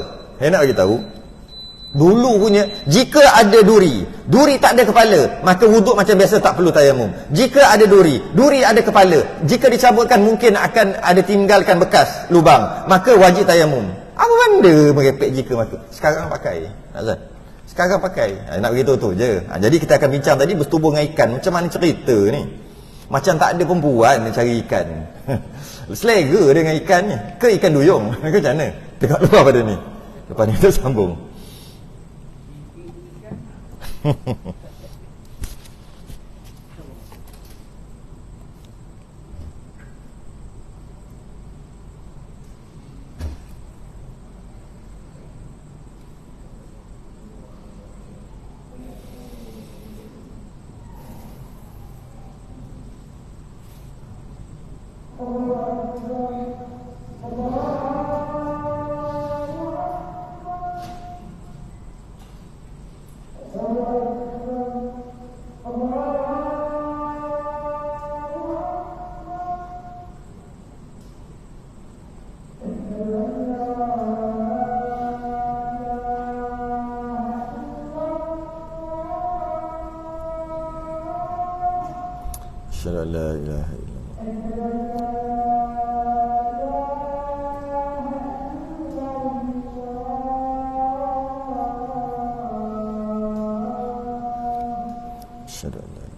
Saya nak beritahu dulu punya, jika ada duri tak ada kepala, maka wuduk macam biasa, tak perlu tayamum. Jika ada duri ada kepala, jika dicabutkan mungkin akan ada tinggalkan bekas lubang, maka wajib tayamum. Apa benda merepek jika maka? Sekarang pakai. Sekarang pakai. Nak beritahu tu je. Jadi kita akan bincang tadi bersetubuh dengan ikan. Macam mana cerita ni? Macam tak ada perempuan cari ikan. Selera dengan ikan ni. Ke ikan duyung? Ke macam mana? Tengok luar pada ni. Lepas ni kita sambung. Asyhadu an la ilaha illallah. Asyhadu an la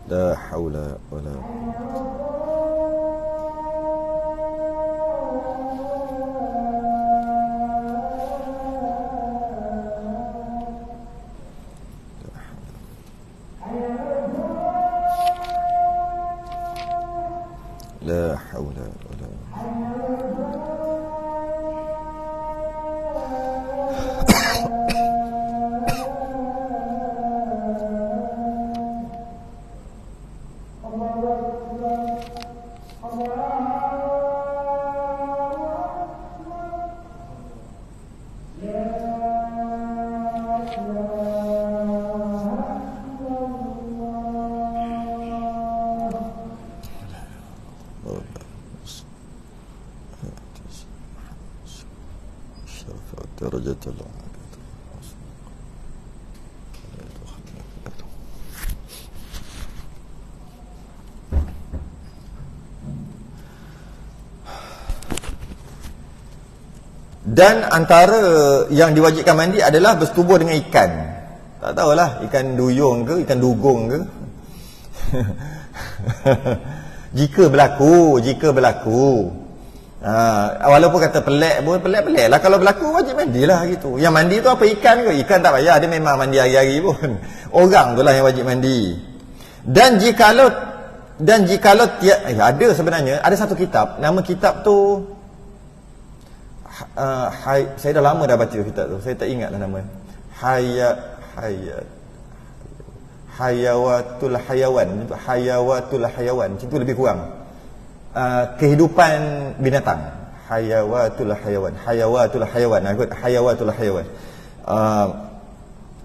la haula wala la haula wala درجة الله. Dan antara yang diwajibkan mandi adalah bersetubuh dengan ikan. Tak tahulah ikan duyung ke, ikan dugong ke. Jika berlaku. Walaupun kata pelik pun pelik lah. Kalau berlaku wajib mandi lah gitu. Yang mandi tu apa, ikan ke? Ikan tak payah, dia memang mandi hari-hari pun. Orang tu lah yang wajib mandi. Dan jikalau ada sebenarnya, ada satu kitab, nama kitab tu saya dah lama dah baca kitab tu, saya tak ingat lah nama. Hayawatul Hayawan, macam tu lebih kurang. Kehidupan binatang. Hayawatul Hayawan.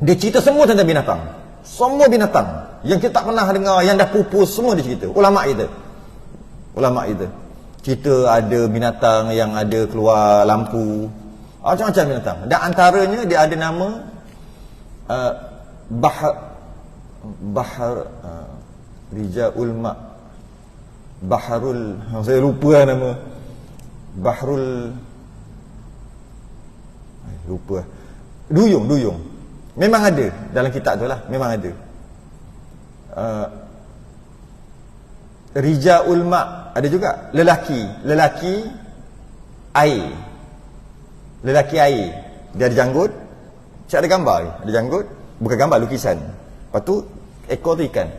Dia cerita semua tentang binatang. Semua binatang yang kita tak pernah dengar, yang dah pupus, semua dia cerita. Ulama kita cerita ada binatang yang ada keluar lampu, macam-macam binatang. Dan antaranya dia ada nama Bahar Rijaul Ma, Baharul, saya lupa lah nama, Bahrul, lupa, Duyung. Memang ada dalam kitab tu lah, memang ada. Rijaul Ma ada juga, lelaki air. Dia ada janggut, saya ada gambar, ada janggut, bukan gambar, lukisan. Lepas tu ekor tu ikan.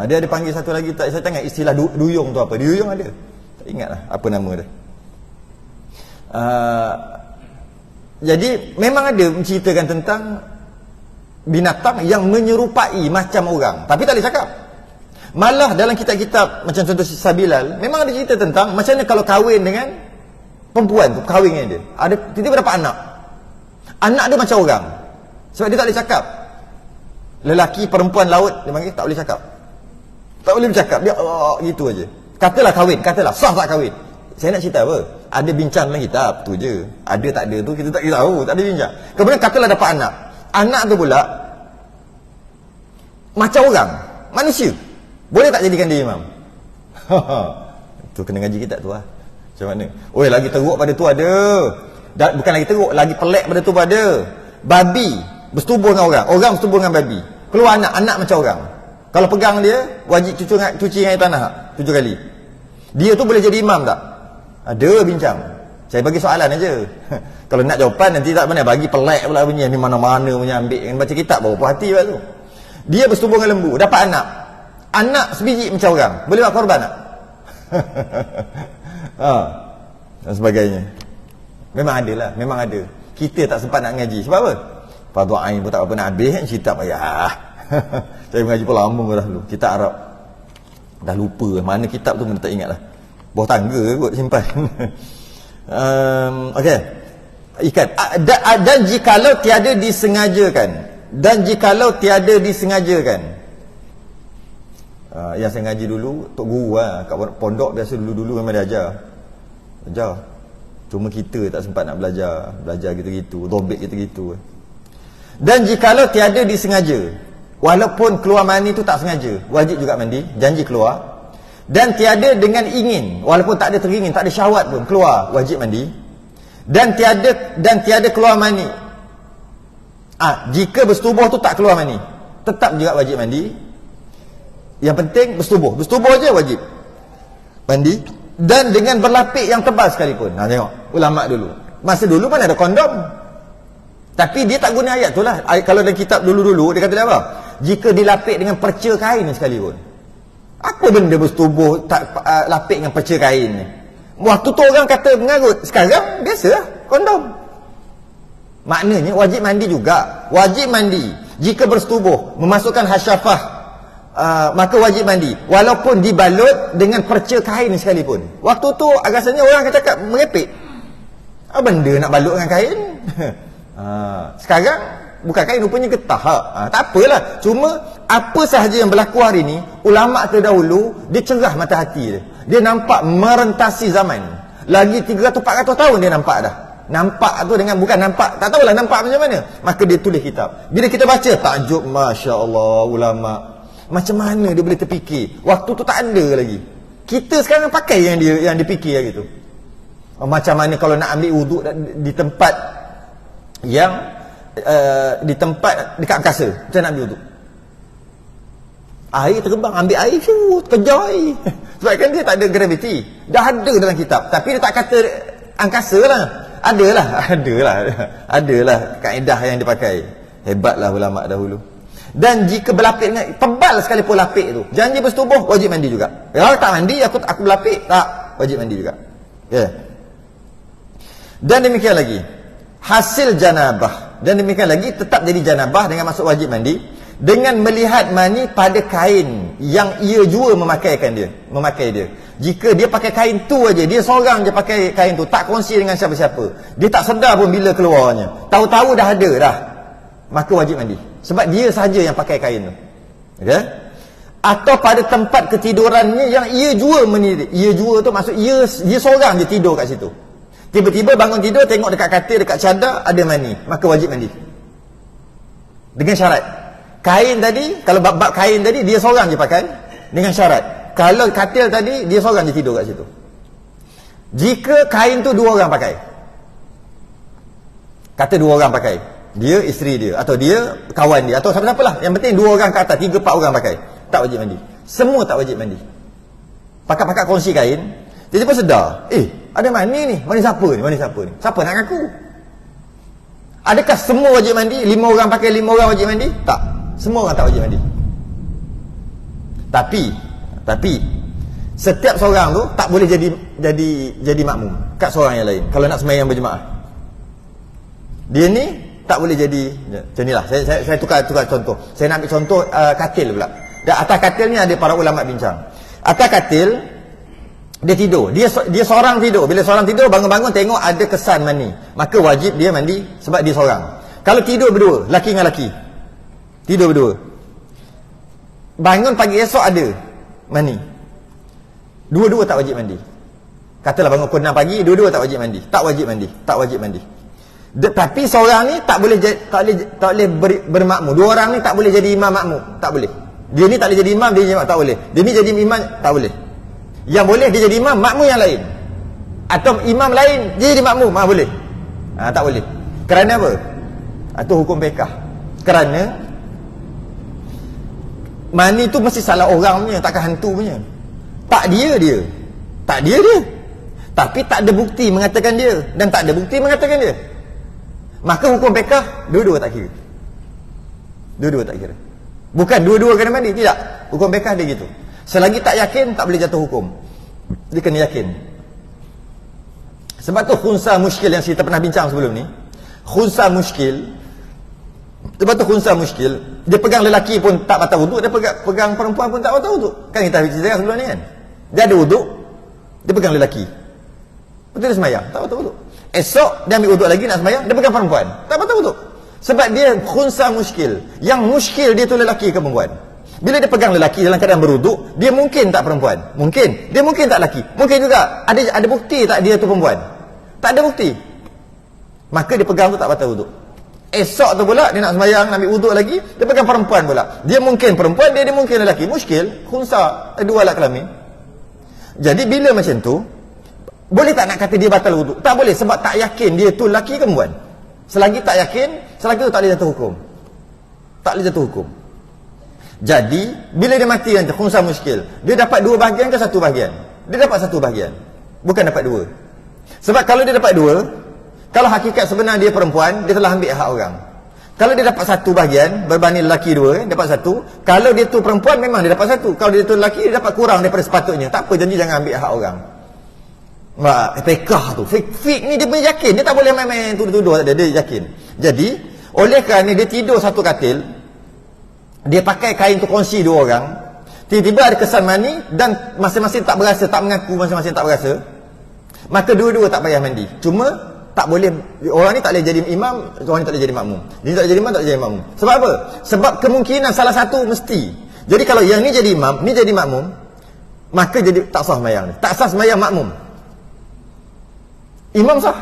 Dia ada panggil satu lagi, tak, saya tengok istilah duyung tu apa. Duyung ada, tak ingat lah apa nama dia. Jadi memang ada menceritakan tentang binatang yang menyerupai macam orang, tapi tak boleh cakap. Malah dalam kitab-kitab macam contoh Sabilal, memang ada cerita tentang macam mana kalau kahwin dengan perempuan tu, kahwin dengan dia, ada tiba-tiba dapat anak dia macam orang, sebab dia tak boleh cakap. Lelaki perempuan laut dia panggil, tak boleh cakap, tak boleh bercakap, dia gitu aja. Katalah kahwin, sah tak kahwin. Saya nak cerita apa, ada bincang dalam kitab tu je, ada tak ada tu kita tak tahu, tak ada bincang. Kemudian katalah dapat anak tu pula macam orang, manusia, boleh tak jadikan dia imam? Tu kena ngaji kitab tu lah. Macam mana? Lagi teruk pada tu ada. Bukan lagi teruk, lagi pelik pada tu ada. Babi bersetubuh dengan orang bersetubuh dengan babi, keluar anak macam orang. Kalau pegang dia, wajib cuci air tanah 7 kali. Dia tu boleh jadi imam tak? Ada bincang. Saya bagi soalan aja. Kalau nak jawapan nanti tak mana, bagi pelik pula bunyi, ni mana-mana punya ambil. Baca kitab baru puas hati lepas tu. Dia bersetubuh dengan lembu, dapat anak sebiji macam orang, boleh buat korban tak? Dan sebagainya. Memang ada. Kita tak sempat nak ngaji. Sebab apa? Fardu ain pun tak apa nak habis kan, cerita payah. Saya mengaji pun lama dah dulu, kitab Arab. Dah lupa mana kitab tu, mana tak ingat lah. Bawah tangga kot simpan. Okey. Ikan. Dan jikalau tiada disengajakan. Yang saya ngaji dulu, tok guru kat pondok biasa dulu memang dia ajar. Cuma kita tak sempat nak belajar gitu-gitu, dobek gitu-gitu. Dan jikalau tiada disengaja, walaupun keluar mani tu tak sengaja, wajib juga mandi, janji keluar. Dan tiada dengan ingin, walaupun tak ada teringin, tak ada syahwat pun keluar, wajib mandi. Dan tiada keluar mani. Jika bersetubuh tu tak keluar mani, tetap juga wajib mandi. Yang penting bersetubuh aja wajib mandi. Dan dengan berlapik yang tebal sekalipun. Tengok ulama dulu, masa dulu mana ada kondom, tapi dia tak guna ayat tu lah. Kalau dalam kitab dulu dia kata apa? Jika dilapik dengan perca kain sekalipun. Apa benda bersetubuh tak lapik dengan perca kain ni? Waktu tu orang kata mengarut, sekarang biasalah kondom. Maknanya wajib mandi juga. Wajib mandi jika bersetubuh memasukkan hasyafah, maka wajib mandi walaupun dibalut dengan perca kain sekalipun. Waktu tu rasanya orang akan cakap merepek, apa benda nak balut dengan kain? Sekarang bukan kain, rupanya getah. Tak apalah, cuma apa sahaja yang berlaku hari ni, ulama terdahulu dia cerah mata hati dia. Dia nampak merentasi zaman. Lagi 300-400 tahun dia nampak dah. Nampak tu dengan bukan nampak, tak tahulah nampak macam mana. Maka dia tulis kitab. Bila kita baca, takjub, Masya Allah, ulama macam mana dia boleh terfikir. Waktu tu tak ada lagi. Kita sekarang pakai yang dia fikir gitu. Macam mana kalau nak ambil wuduk di tempat yang di tempat dekat angkasa, macam nak ambil wuduk? Air terbang, ambil air, kejar air. Sebab kan dia tak ada graviti. Dah ada dalam kitab, tapi dia tak kata angkasa lah. Adalah kaedah yang dipakai. Hebatlah ulama dahulu. Dan jika berlapik dengan tebal sekalipun lapik tu, janji bersetubuh, wajib mandi juga. Kalau tak mandi, aku berlapik, tak, wajib mandi juga. Dan demikian lagi hasil janabah, dan demikian lagi tetap jadi janabah dengan masuk wajib mandi dengan melihat mani pada kain yang ia jua memakai dia. Jika dia pakai kain tu aja, dia seorang je pakai kain tu, tak kongsi dengan siapa-siapa, dia tak sedar pun bila keluarnya, tahu-tahu dah ada dah, maka wajib mandi. Sebab dia sahaja yang pakai kain tu. Okay? Atau pada tempat ketidurannya yang ia jua menidih. Ia jua tu maksud dia seorang je tidur kat situ. Tiba-tiba bangun tidur, tengok dekat katil, dekat cadar ada mani, maka wajib mandi. Dengan syarat, kain tadi, kalau bab kain tadi dia seorang je pakai, dengan syarat, kalau katil tadi dia seorang je tidur kat situ. Jika kain tu dua orang pakai, kata dua orang pakai, dia, isteri dia, atau dia, kawan dia, atau siapa-siapa lah, yang penting 2 orang ke atas, 3-4 orang pakai, tak wajib mandi. Semua tak wajib mandi. Pakat-pakat kongsi kain, dia pun sedar, ada mani ni, mani siapa ni, siapa nak ngaku? Adakah semua wajib mandi? 5 orang pakai, 5 orang wajib mandi? Tak, semua orang tak wajib mandi. Tapi setiap seorang tu tak boleh jadi makmum kat seorang yang lain kalau nak sembahyang berjemaah. Dia ni tak boleh jadi macam inilah. Saya tukar contoh. Saya nak ambil contoh katil pula. Dan atas katil ni ada para ulama bincang. Atas katil dia tidur. Dia seorang tidur. Bila seorang tidur, bangun-bangun tengok ada kesan mani, maka wajib dia mandi sebab dia seorang. Kalau tidur berdua, laki dengan laki, tidur berdua, bangun pagi esok ada mani, dua-dua tak wajib mandi. Katalah bangun pukul 6 pagi, dua-dua tak wajib mandi. Tak wajib mandi. Tapi seorang ni tak boleh bermakmum. 2 orang ni tak boleh jadi imam makmum, tak boleh. Dia ni tak boleh jadi imam, dia tak boleh. Dia ni jadi imam, tak boleh. Yang boleh dia jadi imam makmum yang lain, atau imam lain dia jadi makmum, boleh. Tak boleh. Kerana apa? Itu hukum fiqh. Kerana mani tu mesti salah orang punya, takkan hantu punya. Tak dia. Tapi tak ada bukti mengatakan dia, dan tak ada bukti mengatakan dia. Maka hukum fiqh dua-dua tak kira. Bukan dua-dua kena mandi, tidak. Hukum fiqh dia gitu. Selagi tak yakin, tak boleh jatuh hukum. Dia kena yakin. Sebab tu khunsa muskil yang kita pernah bincang sebelum ni. Khunsa muskil Lepas tu khunsa muskil, dia pegang lelaki pun tak batal wuduk, dia pegang perempuan pun tak batal wuduk. Kan kita cerita sebelum ni kan. Dia ada wuduk, dia pegang lelaki. Betul dia semayang, tak batal wuduk. Esok dia ambil wuduk lagi nak semayang, dia pegang perempuan, tak batal wuduk. Sebab dia khunsa muskil. Yang muskil dia tu lelaki ke perempuan. Bila dia pegang lelaki dalam keadaan berwuduk, dia mungkin tak perempuan. Mungkin. Dia mungkin tak lelaki. Mungkin juga ada bukti tak dia tu perempuan. Tak ada bukti. Maka dia pegang tu tak batal wuduk. Esok tu pula dia nak sembahyang, ambil wuduk lagi, dia pegang perempuan pula. Dia mungkin perempuan, dia mungkin lelaki. Muskil, khunsa, dua alat kelamin. Jadi bila macam tu, boleh tak nak kata dia batal wuduk? Tak boleh, sebab tak yakin dia tu lelaki ke perempuan. Selagi tak yakin, selagi tu tak boleh jatuh hukum. Tak boleh jatuh hukum. Jadi bila dia mati nanti khunsa muskil, dia dapat dua bahagian ke satu bahagian? Dia dapat satu bahagian, bukan dapat dua. Sebab kalau dia dapat dua, kalau hakikat sebenar dia perempuan, dia telah ambil hak orang. Kalau dia dapat satu bahagian, berbanding lelaki dua, dapat satu. Kalau dia tu perempuan, memang dia dapat satu. Kalau dia tu lelaki, dia dapat kurang daripada sepatutnya. Tak apa, janji jangan ambil hak orang. Pekah tu, fik ni dia punya yakin. Dia tak boleh main-main tuduh-tuduh, dia yakin. Jadi oleh kerana dia tidur satu katil, dia pakai kain tu kongsi dua orang, tiba-tiba ada kesan mani dan masing-masing tak berasa, tak mengaku masing-masing tak berasa, maka dua-dua tak payah mandi. Cuma tak boleh, orang ni tak boleh jadi imam, orang ni tak boleh jadi makmum. Dia tak boleh jadi imam, tak boleh jadi makmum. Sebab apa? Sebab kemungkinan salah satu mesti. Jadi kalau yang ni jadi imam, ni jadi makmum, maka jadi tak sah sembahyang ni. Tak sah sembahyang makmum. Imam sah.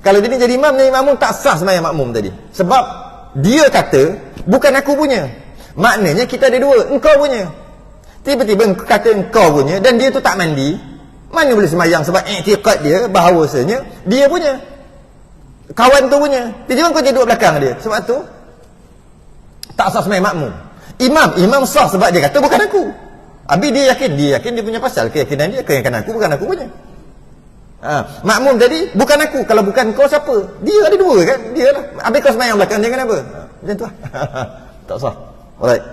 Kalau dia ni jadi imam, jadi makmum, tak sah sembahyang makmum tadi. Sebab dia kata bukan aku punya. Maknanya kita ada dua, engkau punya. Tiba-tiba kata engkau punya dan dia tu tak mandi, mana boleh sembahyang? Sebab i'tiqad dia bahawasanya dia punya, kawan tu punya. Tiba-tiba kau duduk belakang dia. Sebab tu tak sah sembahyang makmum. Imam sah sebab dia kata bukan aku. Habis dia yakin dia punya pasal. Keyakinan aku bukan aku punya. Makmum tadi bukan aku. Kalau bukan kau siapa? Dia ada dua kan? Dia lah. Habis kau sembahyang belakang dia kenapa? Macam tu lah. Tak sah. Alright.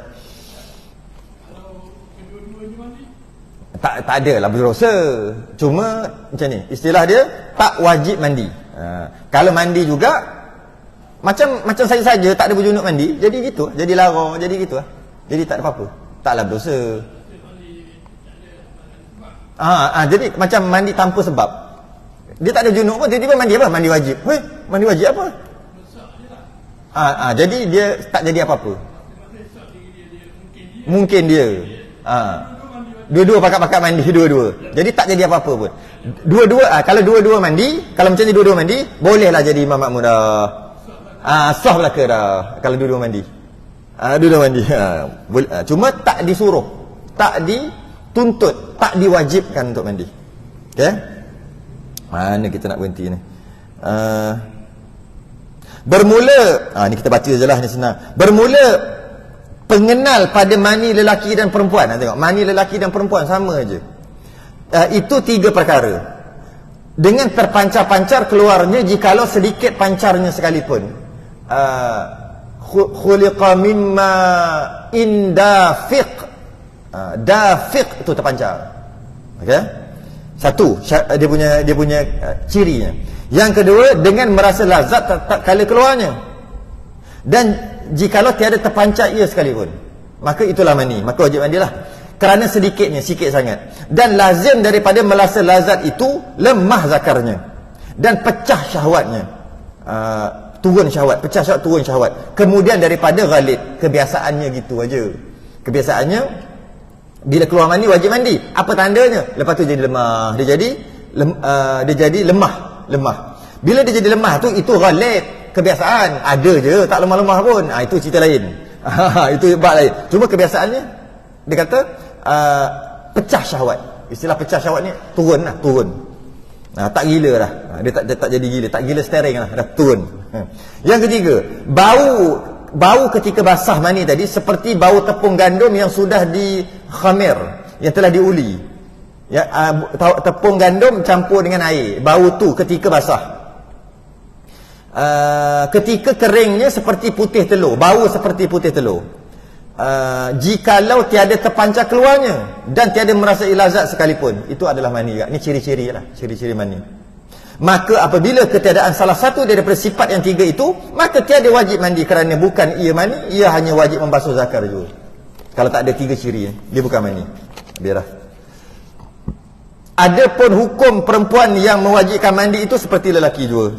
Tak ada lah berdosa. Cuma macam ni, istilah dia tak wajib mandi. Kalau mandi juga macam saja tak ada berjunuk mandi, jadi gitu, jadi lara, jadi gitu lah. Jadi tak ada apa-apa. Taklah berdosa. Jadi macam mandi tanpa sebab. Dia tak ada junuk pun, tiba-tiba mandi apa? Mandi wajib. Mandi wajib apa? Jadi dia tak jadi apa-apa. Mungkin dia. Dua-dua pakat-pakat mandi dua-dua. Jadi tak jadi apa-apa pun. Dua-dua kalau dua-dua mandi, kalau macam ni dua-dua mandi, bolehlah jadi imam makmum dah. Sah belaka dah kalau dua-dua mandi. Dua-dua mandi. Cuma tak disuruh, tak dituntut, tak diwajibkan untuk mandi. Okey? Mana kita nak berhenti ni? Bermula, ni kita baca je lah, ni senang. Bermula pengenal pada mani lelaki dan perempuan. Tengok, mani lelaki dan perempuan sama aja. Itu tiga perkara. Dengan terpancar-pancar keluarnya jikalau sedikit pancarnya sekalipun. Khuliqa mimma indafiq. Dafiq itu terpancar. Okey? Satu, dia punya cirinya. Yang kedua, dengan merasa lazat tak kala keluarnya. Dan jikalau tiada terpancar ia sekalipun, maka itulah mani, maka wajib mandilah. Kerana sedikitnya, sikit sangat. Dan lazim daripada merasa lazat itu lemah zakarnya dan pecah syahwatnya. Turun syahwat, pecah syahwat, turun syahwat. Kemudian daripada ghalib, kebiasaannya gitu aja. Kebiasaannya bila keluar mani wajib mandi. Apa tandanya? Lepas tu jadi lemah. Dia jadi lemah. Bila dia jadi lemah tu, itu ghalib, kebiasaan. Ada je tak lemah-lemah pun. Itu cerita lain. Itu bab lain. Cuma kebiasaannya dia kata pecah syahwat. Istilah pecah syahwat ni turun. Tak gila dah. Dia tak jadi gila, tak gila steering lah, dah turun. Yang ketiga, bau ketika basah mani tadi seperti bau tepung gandum yang sudah dikhamir, yang telah diuli. Ya, tepung gandum campur dengan air. Bau tu ketika basah. Ketika keringnya seperti putih telur. Bau seperti putih telur. Jikalau tiada terpancar keluarnya dan tiada merasa lazat sekalipun, itu adalah mani juga. Ini ciri-ciri lah, ciri-ciri mani. Maka apabila ketiadaan salah satu daripada sifat yang tiga itu, maka tiada wajib mandi, kerana bukan ia mandi, ia hanya wajib membasuh zakar juga. Kalau tak ada tiga ciri, dia bukan mandi. Biarlah. Adapun hukum perempuan yang mewajibkan mandi itu seperti lelaki juga.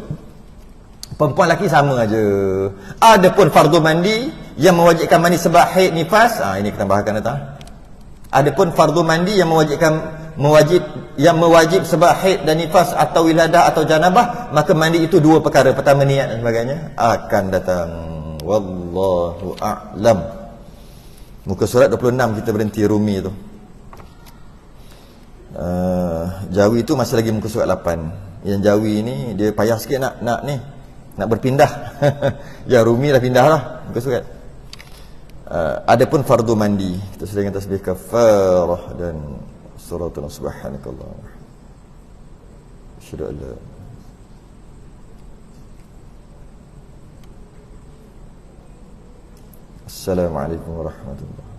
Perempuan lelaki sama aja. Adapun fardu mandi yang mewajibkan mandi sebab haid nifas, ini kita bahaskan datang. Adapun fardu mandi yang mewajib sebab haid dan nifas atau wiladah atau janabah, maka mandi itu dua perkara. Pertama niat dan sebagainya akan datang. Wallahu a'lam. Muka surat 26 kita berhenti Rumi tu. Jawi tu masih lagi muka surat 8. Yang Jawi ni dia payah sikit nak berpindah. Ya Rumi dah pindah lah muka surat. Adapun fardu mandi, kita sudah dengan tasbih kafarah dan suratul subhanakallah. Asyhadu an la. Assalamualaikum warahmatullahi wabarakatuh.